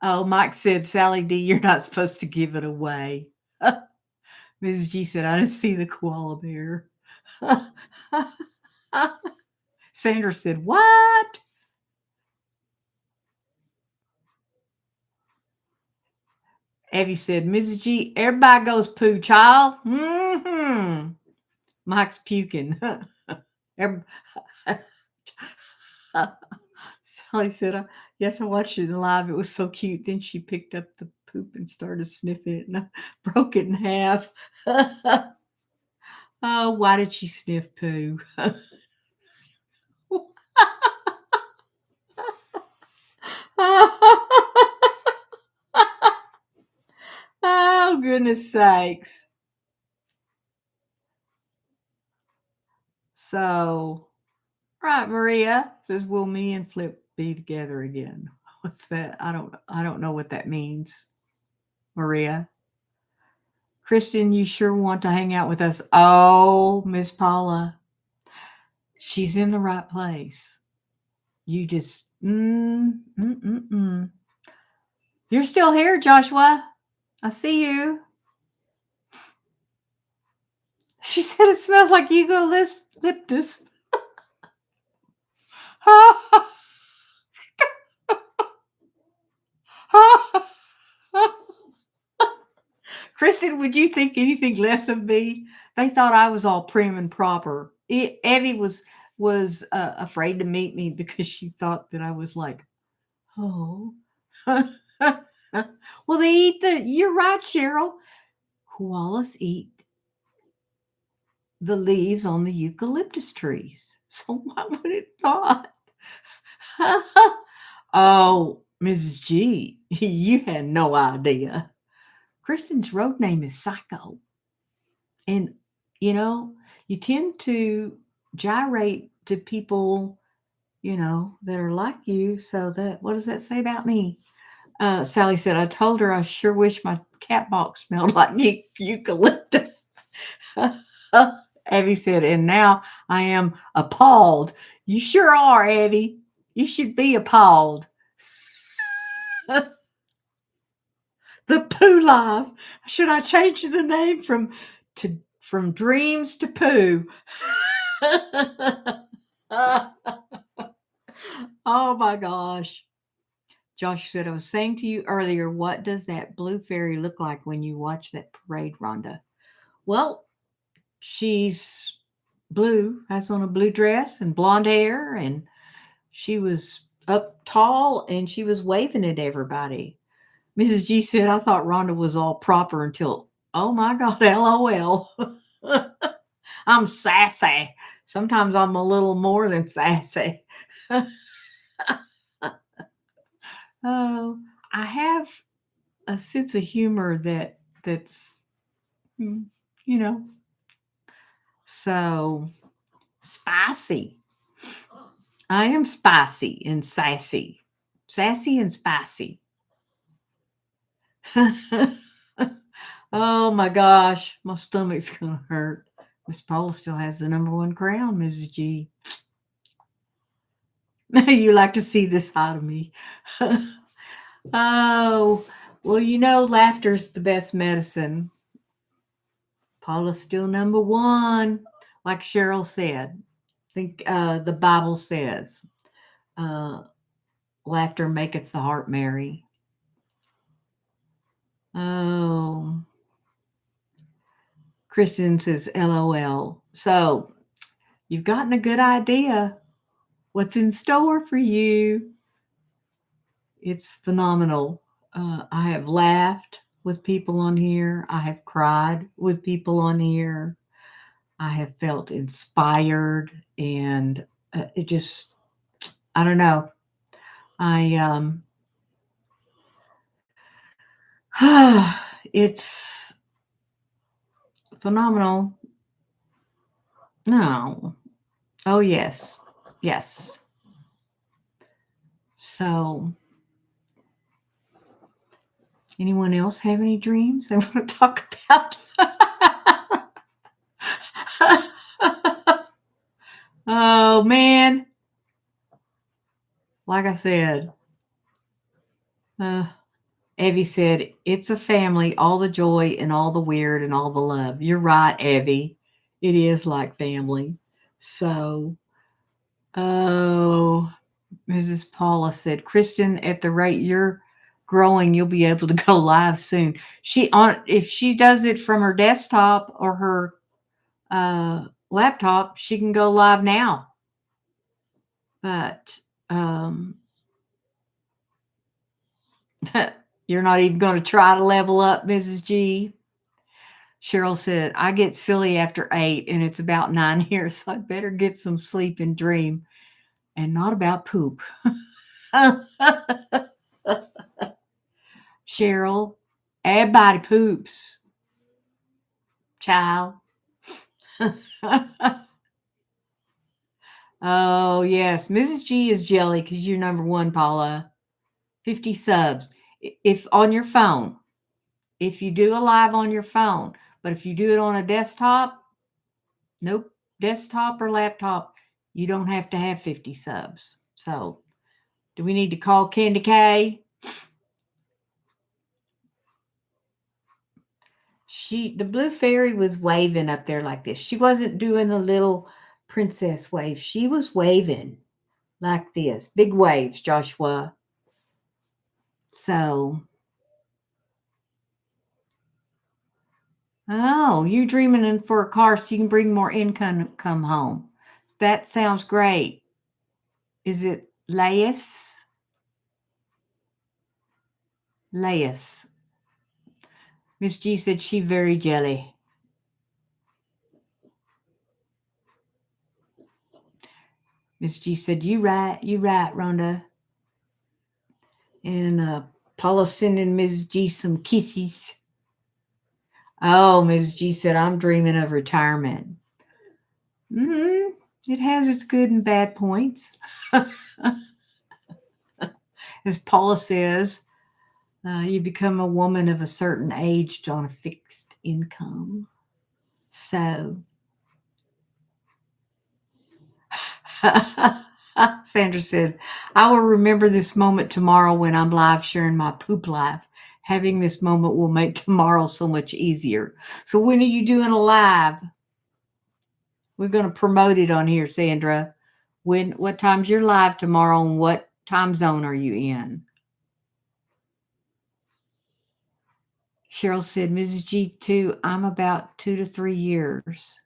Oh, Mike said, Sally D, you're not supposed to give it away. Mrs. G said, I didn't see the koala bear. Sandra said, what? Evie said, Mrs. G, everybody goes poo, child. Mm-hmm. Mike's puking. Sally said, yes, I watched it live. It was so cute. Then she picked up the poop and started sniffing it, and I broke it in half. Oh, why did she sniff poo? Oh, goodness sakes. So, right, Maria says, will me and Flip be together again? What's that? I don't know what that means. Maria. Kristen, you sure want to hang out with us? Oh, Miss Paula. She's in the right place. You just You're still here, Joshua. I see you. She said it smells like eucalyptus. Kristen, would you think anything less of me? They thought I was all prim and proper. Evie was afraid to meet me because she thought that I was like, oh. Well, they eat you're right, Cheryl. Koalas eat the leaves on the eucalyptus trees. So why would it not? Oh, Mrs. G, you had no idea. Kristen's road name is Psycho. And, you tend to gyrate to people, that are like you. So what does that say about me? Sally said, I told her I sure wish my cat box smelled like eucalyptus. Evie said, and now I am appalled. You sure are, Evie. You should be appalled. The Pooh Life. Should I change the name from dreams to poo? Oh my gosh. Josh said, I was saying to you earlier, what does that blue fairy look like when you watch that parade, Rhonda? Well, she's blue, has on a blue dress and blonde hair, and she was up tall, and she was waving at everybody. Mrs. G said, I thought Rhonda was all proper until, oh my God, LOL. I'm sassy. Sometimes I'm a little more than sassy. Oh, I have a sense of humor that's you know, so spicy. I am spicy and sassy. Sassy and spicy. Oh my gosh, my stomach's gonna hurt. Miss Paula still has the number one crown, Mrs. G. You like to see this side of me. Oh, well, laughter's the best medicine. Paula's still number one, like Cheryl said. I think the Bible says, uh, laughter maketh the heart merry. Oh, Kristen says, LOL. So you've gotten a good idea what's in store for you. It's phenomenal. I have laughed with people on here. I have cried with people on here. I have felt inspired, and it just, I don't know. I it's phenomenal. No. Oh yes. Yes. So, anyone else have any dreams they want to talk about? Oh man. Like I said, Evie said, it's a family, all the joy and all the weird and all the love. You're right, Evie. It is like family. So, oh, Mrs. Paula said, Kristen, at the rate you're growing, you'll be able to go live soon. If she does it from her desktop or her laptop, she can go live now. But you're not even going to try to level up, Mrs. G. Cheryl said, I get silly after 8 and it's about 9 here, so I'd better get some sleep and dream and not about poop. Cheryl, everybody poops. Child. Oh, yes. Mrs. G is jelly because you're number one, Paula. 50 subs. If on your phone, if you do a live on your phone, but if you do it on a desktop, nope, desktop or laptop, you don't have to have 50 subs. So, do we need to call Candy K? The blue fairy was waving up there like this. She wasn't doing the little princess wave. She was waving like this. Big waves, Joshua. So, oh, you dreaming for a car so you can bring more income come home. That sounds great. Is it Lais? Lais. Miss G said she very jelly. Miss G said, you right, Rhonda. And Paula sending Miss G some kisses. Oh, Miss G said, I'm dreaming of retirement. It has its good and bad points. As Paula says, you become a woman of a certain age on a fixed income. So, Sandra said, I will remember this moment tomorrow when I'm live sharing my poop life. Having this moment will make tomorrow so much easier. So when are you doing a live? We're going to promote it on here, Sandra. What time's your live tomorrow and what time zone are you in? Cheryl said, Mrs. G2, I'm about 2 to 3 years.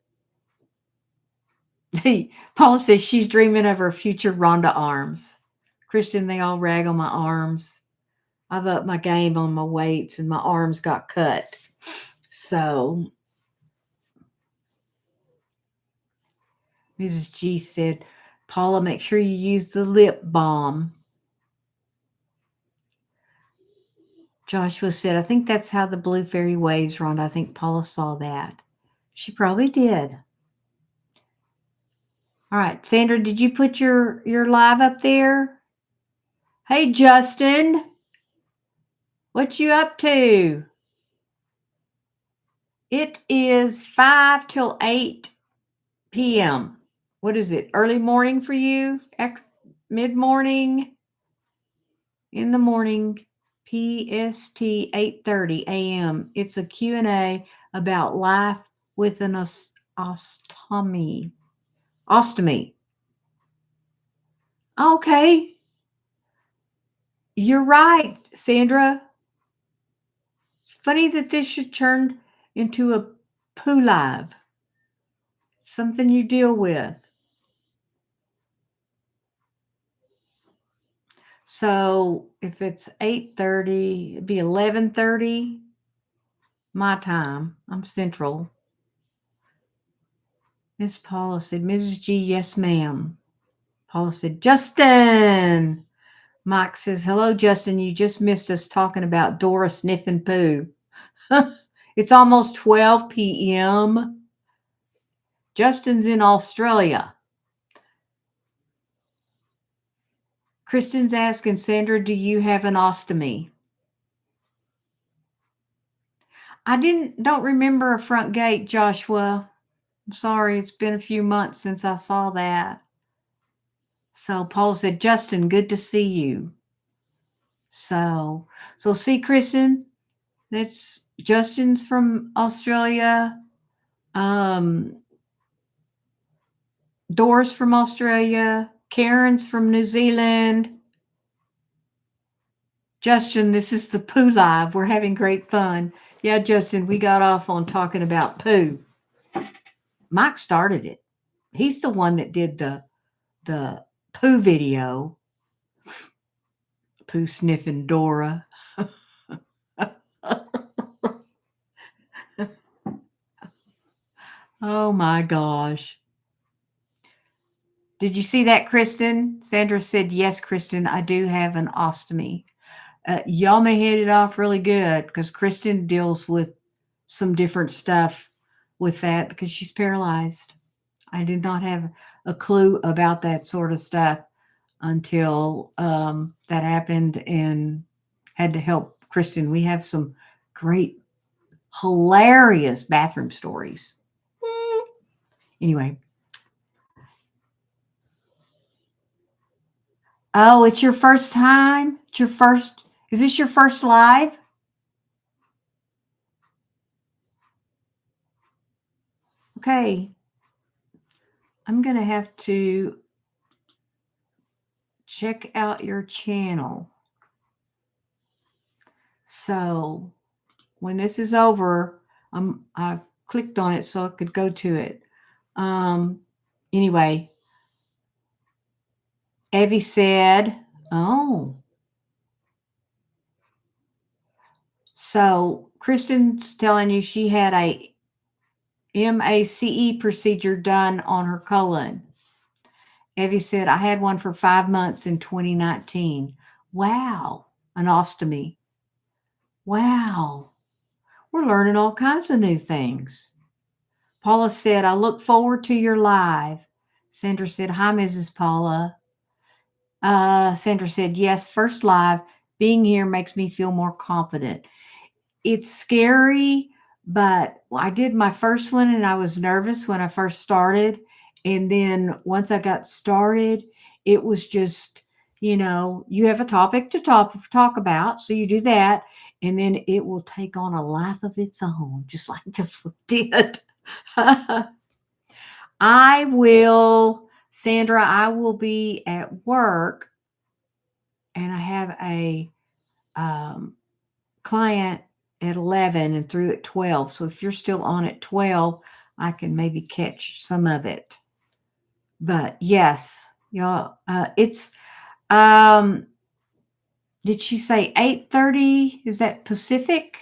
Paula says she's dreaming of her future Rhonda arms. Christian, they all rag on my arms. I've upped my game on my weights and my arms got cut. So Mrs. G said, Paula, make sure you use the lip balm. Joshua said, I think that's how the blue fairy waves, Rhonda. I think Paula saw that. She probably did. All right, Sandra, did you put your live up there? Hey, Justin, what you up to? It is 5 till 8 p.m. What is it? Early morning for you? Mid-morning? In the morning, PST 8:30 a.m. It's a Q&A about life with an ostomy. Ostomy. Okay. You're right, Sandra. It's funny that this should turn into a poo live. It's something you deal with. So if it's 8:30, it'd be 11:30 my time. I'm Central. Miss Paula said, Mrs. G, yes, ma'am. Paula said, Justin. Mike says, hello, Justin. You just missed us talking about Dora sniffing poo. It's almost 12 p.m. Justin's in Australia. Kristen's asking, Sandra, do you have an ostomy? I don't remember a front gate, Joshua. I'm sorry, it's been a few months since I saw that. So Paul said, Justin, good to see you. So see, Kristen, that's Justin's from Australia. Doris from Australia. Karen's from New Zealand. Justin, this is the poo live. We're having great fun. Yeah, Justin, we got off on talking about poo. Mike started it. He's the one that did the poo video. Poo sniffing Dora. Oh my gosh. Did you see that, Kristen? Sandra said, yes, Kristen, I do have an ostomy. Y'all may hit it off really good because Kristen deals with some different stuff with that because she's paralyzed. I did not have a clue about that sort of stuff until that happened and had to help Kristen. We have some great, hilarious bathroom stories. Anyway. Oh, it's your first time? Is this your first live? Okay. I'm going to have to check out your channel. So when this is over, I clicked on it so I could go to it. Anyway, Evie said, oh. So Kristen's telling you she had a MACE procedure done on her colon. Evie said, I had one for 5 months in 2019. Wow. An ostomy. Wow. We're learning all kinds of new things. Paula said, I look forward to your live. Sandra said, hi, Mrs. Paula. Sandra said, yes, first live. Being here makes me feel more confident. It's scary, but I did my first one and I was nervous when I first started. And then once I got started, it was just, you have a topic to talk about. So you do that. And then it will take on a life of its own, just like this one did. Sandra, I will be at work and I have a client at 11 and through at 12. So if you're still on at 12, I can maybe catch some of it. But yes, y'all, Um, did she say 8:30? Is that Pacific?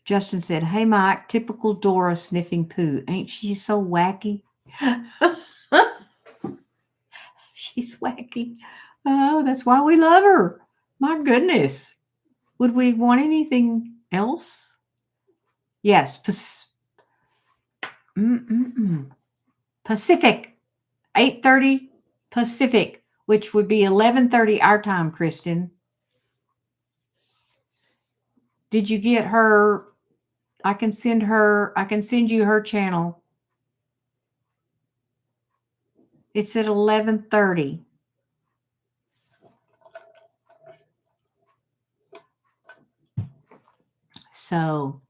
Justin said, "Hey Mike, typical Dora sniffing poo. Ain't she so wacky?" She's wacky. Oh, that's why we love her. My goodness. Would we want anything else? Yes. Pacific. 8:30 Pacific, which would be 11:30 our time, Kristen. Did you get her? I can send you her channel. It's at 11:30. So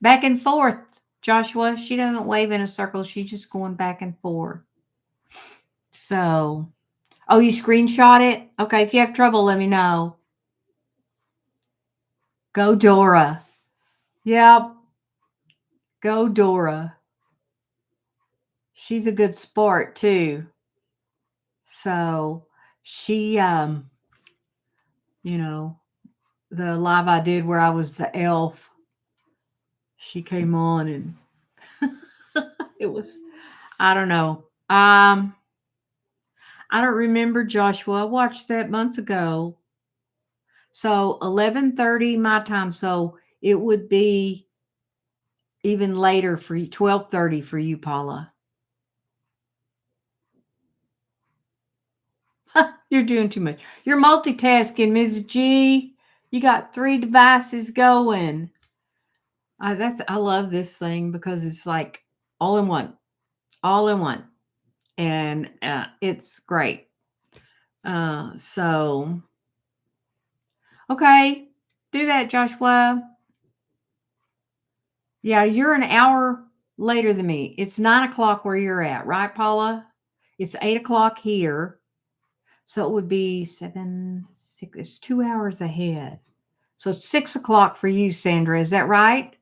back and forth, Joshua. She doesn't wave in a circle. She's just going back and forth. So, oh, you screenshot it? Okay, if you have trouble, let me know. Go Dora. Yep. Go Dora. She's a good sport too. So she the live I did where I was the elf, she came on and it was, I don't know. I don't remember, Joshua. I watched that months ago. So 11:30 my time. So it would be even later for you, 12:30 for you, Paula. You're doing too much. You're multitasking, Mrs. G. You got 3 devices going. I love this thing because it's like all in one, and it's great. So okay, do that, Joshua. Yeah, you're an hour later than me. It's 9 o'clock where you're at, right, Paula? It's 8 o'clock here. So it would be 7, 6, it's 2 hours ahead. So it's 6 o'clock for you, Sandra. Is that right?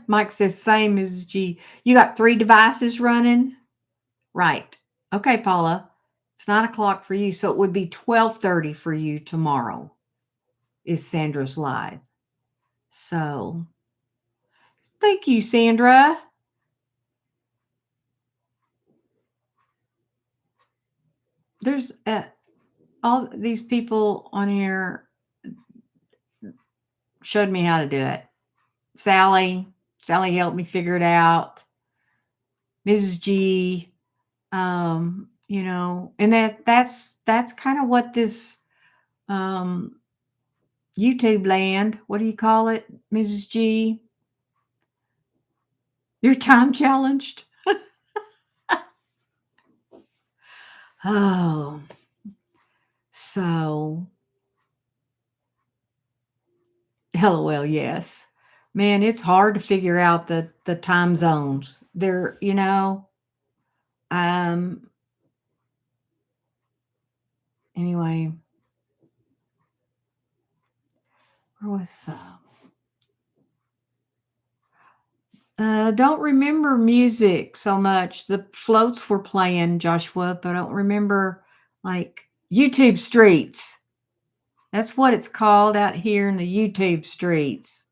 Mike says, same, Mrs. G. You got 3 devices running? Right. Okay, Paula. It's 9 o'clock for you. So it would be 12:30 for you tomorrow is Sandra's live. So thank you, Sandra. There's all these people on here showed me how to do it. Sally helped me figure it out. Mrs. G, and that's kind of what this YouTube land, what do you call it, Mrs. G? You're time challenged. Oh, so LOL, yes. Man, it's hard to figure out the time zones. They're, anyway, where was don't remember music so much. The floats were playing, Joshua, but I don't remember like YouTube streets. That's what it's called out here in the YouTube streets.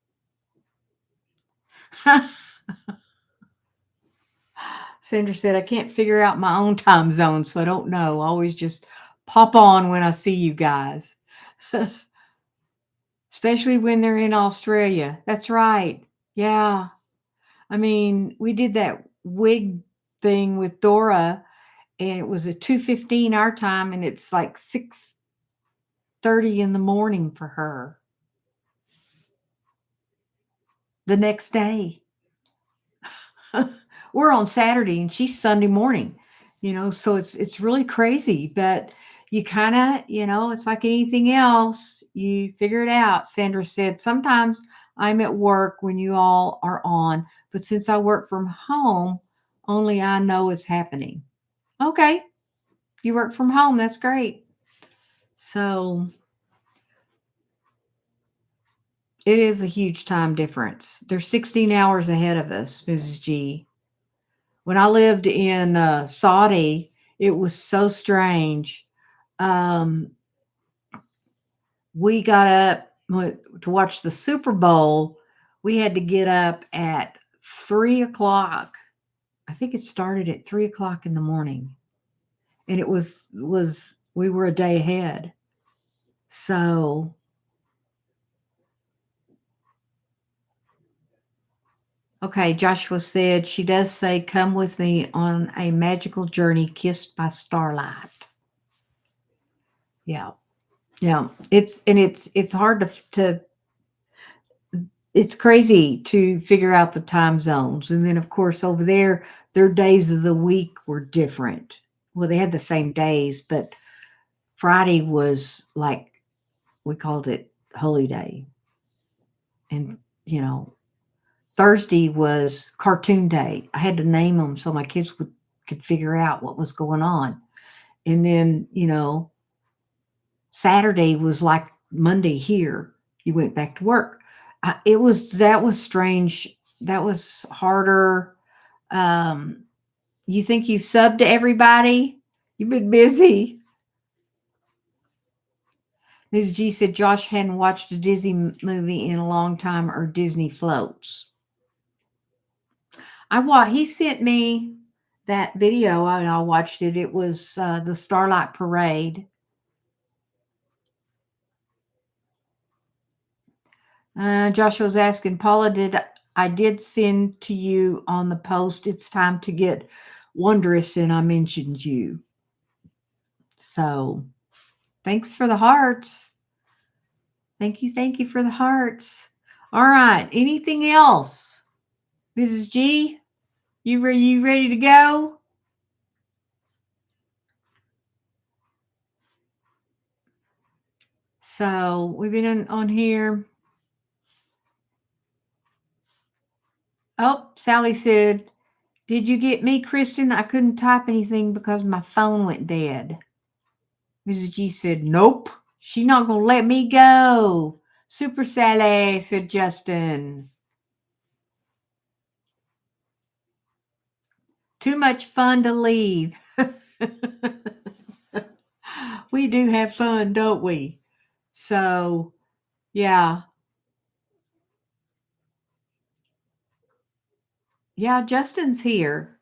Sandra said, I can't figure out my own time zone, so I don't know. I always just pop on when I see you guys. Especially when they're in Australia. That's right. Yeah. I mean, we did that wig thing with Dora, and it was at 2:15 our time, and it's like 6:30 in the morning for her the next day. We're on Saturday and she's Sunday morning, so it's really crazy, but you kind of, it's like anything else, you figure it out. Sandra said, sometimes I'm at work when you all are on, but since I work from home, only I know it's happening. Okay. You work from home. That's great. So It is a huge time difference. They're 16 hours ahead of us, Mrs. G. When I lived in Saudi, it was so strange. Um, we got up to watch the Super Bowl. We had to get up at 3 o'clock. I think it started at 3 o'clock in the morning, and it was we were a day ahead. So okay, Joshua said she does say, "Come with me on a magical journey, kissed by starlight." Yeah, yeah. It's hard to it's crazy to figure out the time zones. And then, of course, over there, their days of the week were different. Well, they had the same days, but Friday was like, we called it Holy Day. And, Thursday was Cartoon Day. I had to name them so my kids could figure out what was going on. And then, Saturday was like Monday here. You went back to work. That was strange. That was harder. You think you've subbed to everybody? You've been busy. Ms. G said Josh hadn't watched a Disney movie in a long time or Disney floats. He sent me that video and I watched it. It was the Starlight Parade. Joshua was asking, Paula, I did send to you on the post, it's time to get wondrous, and I mentioned you. So thanks for the hearts. Thank you for the hearts. All right. Anything else? Mrs. G, you ready to go? So we've been on here. Oh, Sally said, did you get me, Kristen? I couldn't type anything because my phone went dead. Mrs. G said, nope. She's not going to let me go. Super Sally, said Justin. Too much fun to leave. We do have fun, don't we? So, yeah. Yeah, Justin's here.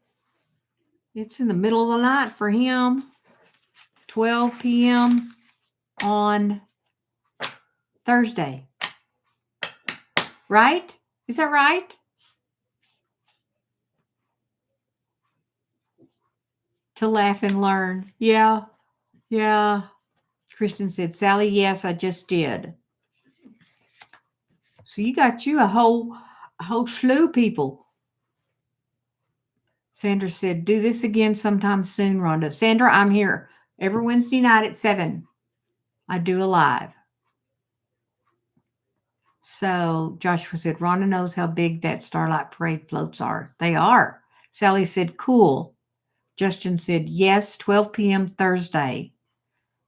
It's in the middle of the night for him. 12 p.m. on Thursday. Right? Is that right? To laugh and learn. Yeah. Yeah. Kristen said, Sally, yes, I just did. So you got a whole slew of people. Sandra said, do this again sometime soon, Rhonda. Sandra, I'm here every Wednesday night at 7. I do a live. So Joshua said, Rhonda knows how big that Starlight Parade floats are. They are. Sally said, cool. Justin said, yes, 12 p.m. Thursday.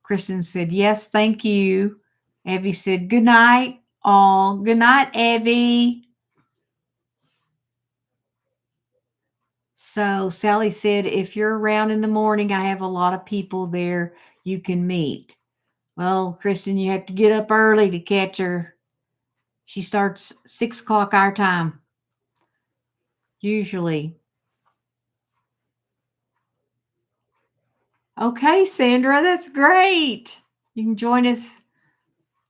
Kristen said, yes, thank you. Evie said, good night. Oh, good night, Evie. So Sally said, if you're around in the morning, I have a lot of people there you can meet. Well, Kristen, you have to get up early to catch her. She starts 6 o'clock our time, usually. Okay, Sandra, that's great. You can join us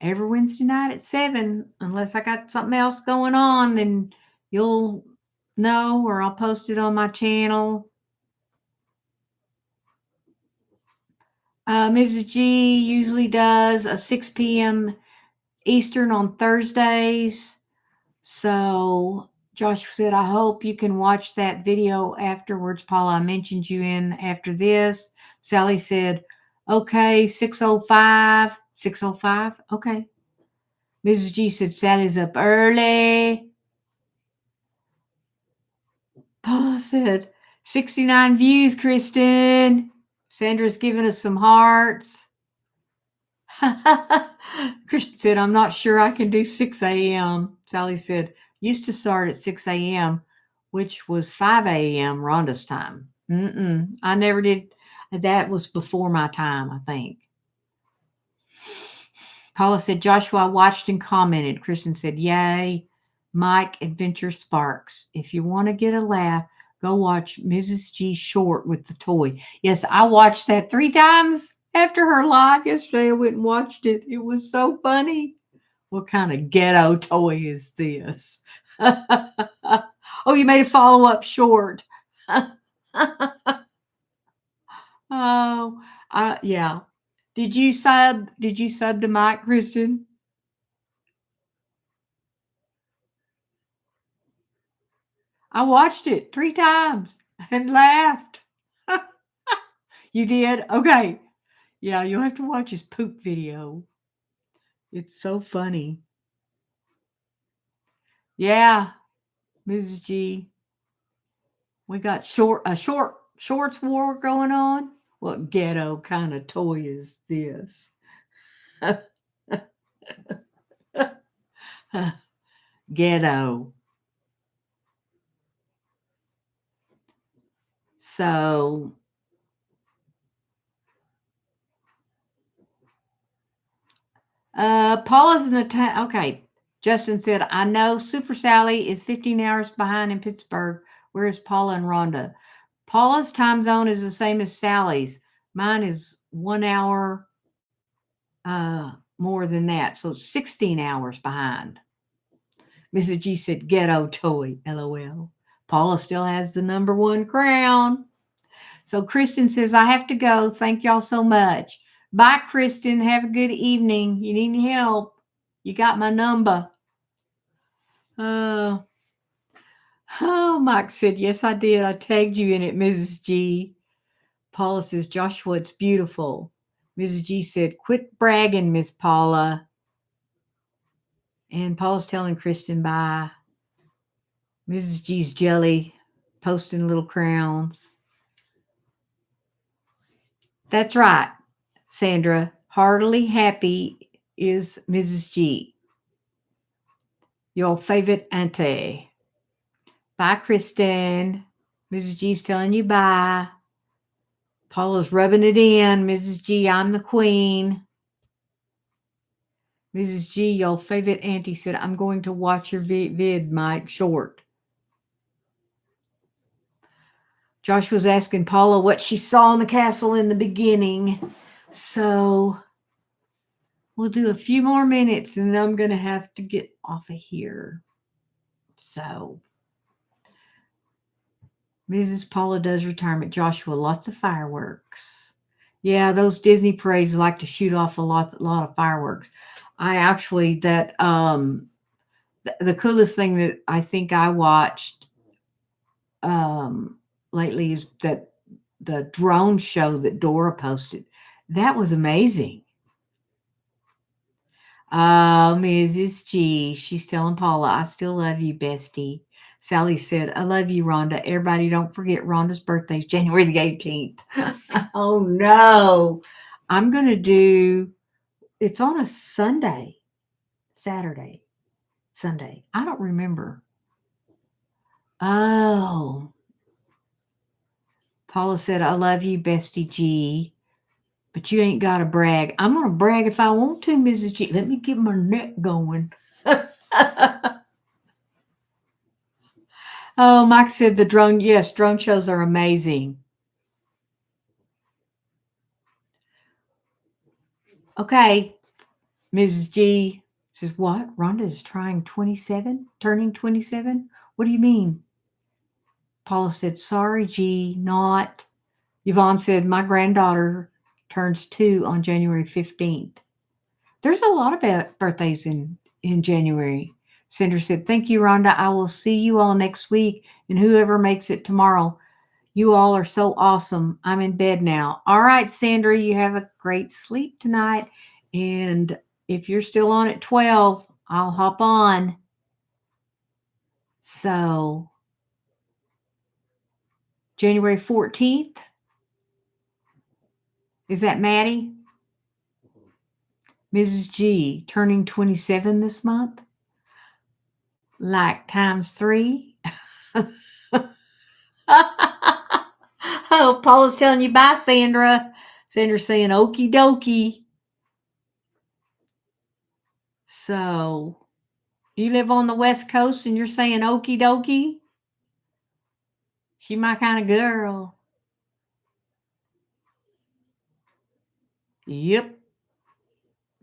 every Wednesday night at 7. Unless I got something else going on, then you'll know, or I'll post it on my channel. Mrs. G usually does a 6 p.m. Eastern on Thursdays. So Josh said, I hope you can watch that video afterwards. Paula, I mentioned you in after this. Sally said, okay, 6:05. 6:05? Okay. Mrs. G said, Sally's up early. Paula said, 69 views, Kristen. Sandra's giving us some hearts. Kristen said, I'm not sure I can do 6 a.m. Sally said, used to start at 6 a.m., which was 5 a.m. Rhonda's time. I never did. That was before my time, I think. Paula said, Joshua watched and commented. Kristen said, yay. Mike, Adventure Sparks. If you want to get a laugh, go watch Mrs. G short with the toy. Yes, I watched that 3 times after her live yesterday. I went and watched it. It was so funny. What kind of ghetto toy is this? Oh, you made a follow-up short. Oh, yeah. Did you sub? Did you sub to Mike, Kristen? I watched it 3 times and laughed. You did? Okay. Yeah, you'll have to watch his poop video. It's so funny. Yeah, Mrs. G. We got shorts war going on. What ghetto kind of toy is this? Ghetto. So Paula's in the town. Okay. Justin said, I know Super Sally is 15 hours behind in Pittsburgh. Where is Paula and Rhonda? Paula's time zone is the same as Sally's. Mine is 1 hour more than that. So 16 hours behind. Mrs. G said, ghetto toy, LOL. Paula still has the number 1 crown. So Kristen says, I have to go. Thank y'all so much. Bye, Kristen. Have a good evening. You need any help? You got my number. Oh, Mike said, yes, I did. I tagged you in it, Mrs. G. Paula says, Joshua, it's beautiful. Mrs. G said, quit bragging, Miss Paula. And Paula's telling Kristen bye. Mrs. G's jelly, posting little crowns. That's right, Sandra. Heartily happy is Mrs. G. Your favorite auntie. Bye, Kristen. Mrs. G's telling you bye. Paula's rubbing it in. Mrs. G, I'm the queen. Mrs. G, your favorite auntie said, I'm going to watch your vid, Mike, short. Josh was asking Paula what she saw in the castle in the beginning. So we'll do a few more minutes and then I'm going to have to get off of here. So Mrs. Paula does retirement. Joshua, lots of fireworks. Yeah, those Disney parades like to shoot off a lot of fireworks. I actually, the coolest thing that I think I watched lately is that the drone show that Dora posted. That was amazing. Oh, Mrs. G. She's telling Paula, I still love you, bestie. Sally said, I love you, Rhonda. Everybody, don't forget Rhonda's birthday is January the 18th. Oh, no. I'm going to do, it's on a Sunday, Saturday, Sunday. I don't remember. Oh. Paula said, I love you, bestie G. But you ain't got to brag. I'm going to brag if I want to, Mrs. G. Let me get my neck going. Oh, Mike said the drone. Yes, drone shows are amazing. Okay. Mrs. G says, what? Rhonda is turning 27? What do you mean? Paula said, sorry, G, not. Yvonne said, my granddaughter turns 2 on January 15th. There's a lot of birthdays in January. Sandra said, thank you, Rhonda. I will see you all next week and whoever makes it tomorrow. You all are so awesome. I'm in bed now. All right, Sandra, you have a great sleep tonight. And if you're still on at 12, I'll hop on. So, January 14th. Is that Maddie? Mrs. G, turning 27 this month. Like times 3. Oh, Paula's telling you bye, Sandra. Sandra's saying okie dokie. So, you live on the West Coast and you're saying okie dokie? She my kind of girl. Yep.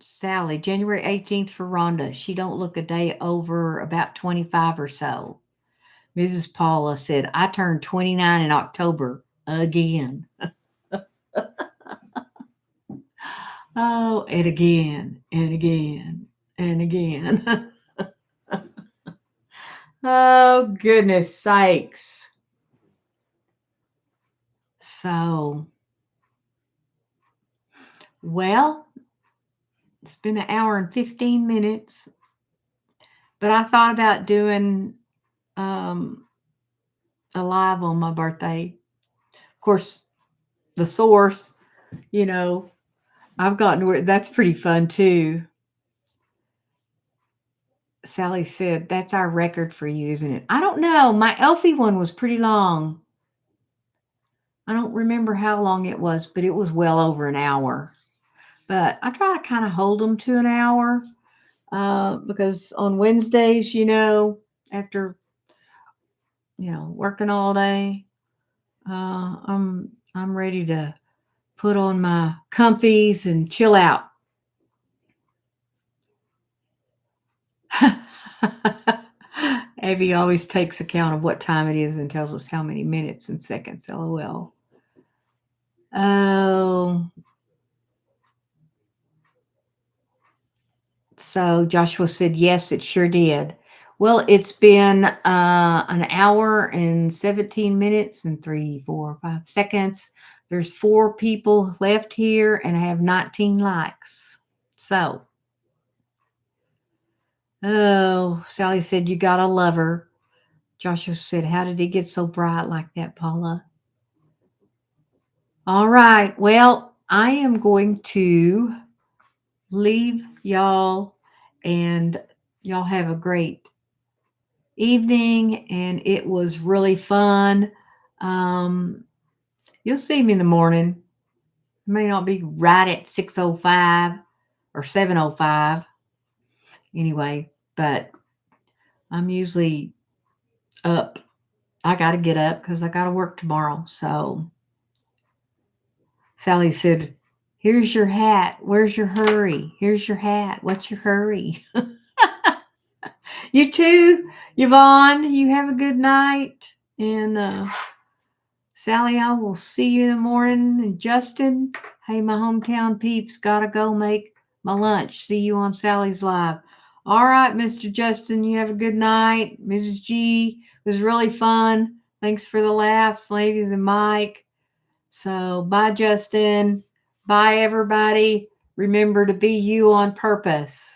Sally, January 18th for Rhonda. She don't look a day over about 25 or so. Mrs. Paula said, I turned 29 in October again. Oh, and again, and again, and again. Oh, goodness sakes. So, well, it's been an hour and 15 minutes, but I thought about doing a live on my birthday. Of course, the source, you know, I've gotten where that's pretty fun too. Sally said, that's our record for you, isn't it? I don't know. My Elfie one was pretty long. I don't remember how long it was, but it was well over an hour. But I try to kind of hold them to an hour because on Wednesdays, after working all day, I'm ready to put on my comfies and chill out. Abby always takes account of what time it is and tells us how many minutes and seconds. LOL. Oh. So Joshua said, yes, it sure did. Well, it's been an hour and 17 minutes and 3, 4, 5 seconds. There's 4 people left here and I have 19 likes. So, Sally said, you gotta love her. Joshua said, how did he get so bright like that, Paula? All right. Well, I am going to leave y'all and y'all have a great evening, and it was really fun. You'll see me in the morning. It may not be right at 6:05 or 7:05 anyway, but I'm usually up. I got to get up because I got to work tomorrow. So Sally said, here's your hat. Where's your hurry? Here's your hat. What's your hurry? You too, Yvonne. You have a good night. And Sally, I will see you in the morning. And Justin, hey, my hometown peeps, gotta go make my lunch. See you on Sally's Live. All right, Mr. Justin, you have a good night. Mrs. G, it was really fun. Thanks for the laughs, ladies, and Mike. So, bye, Justin. Bye, everybody. Remember to be you on purpose.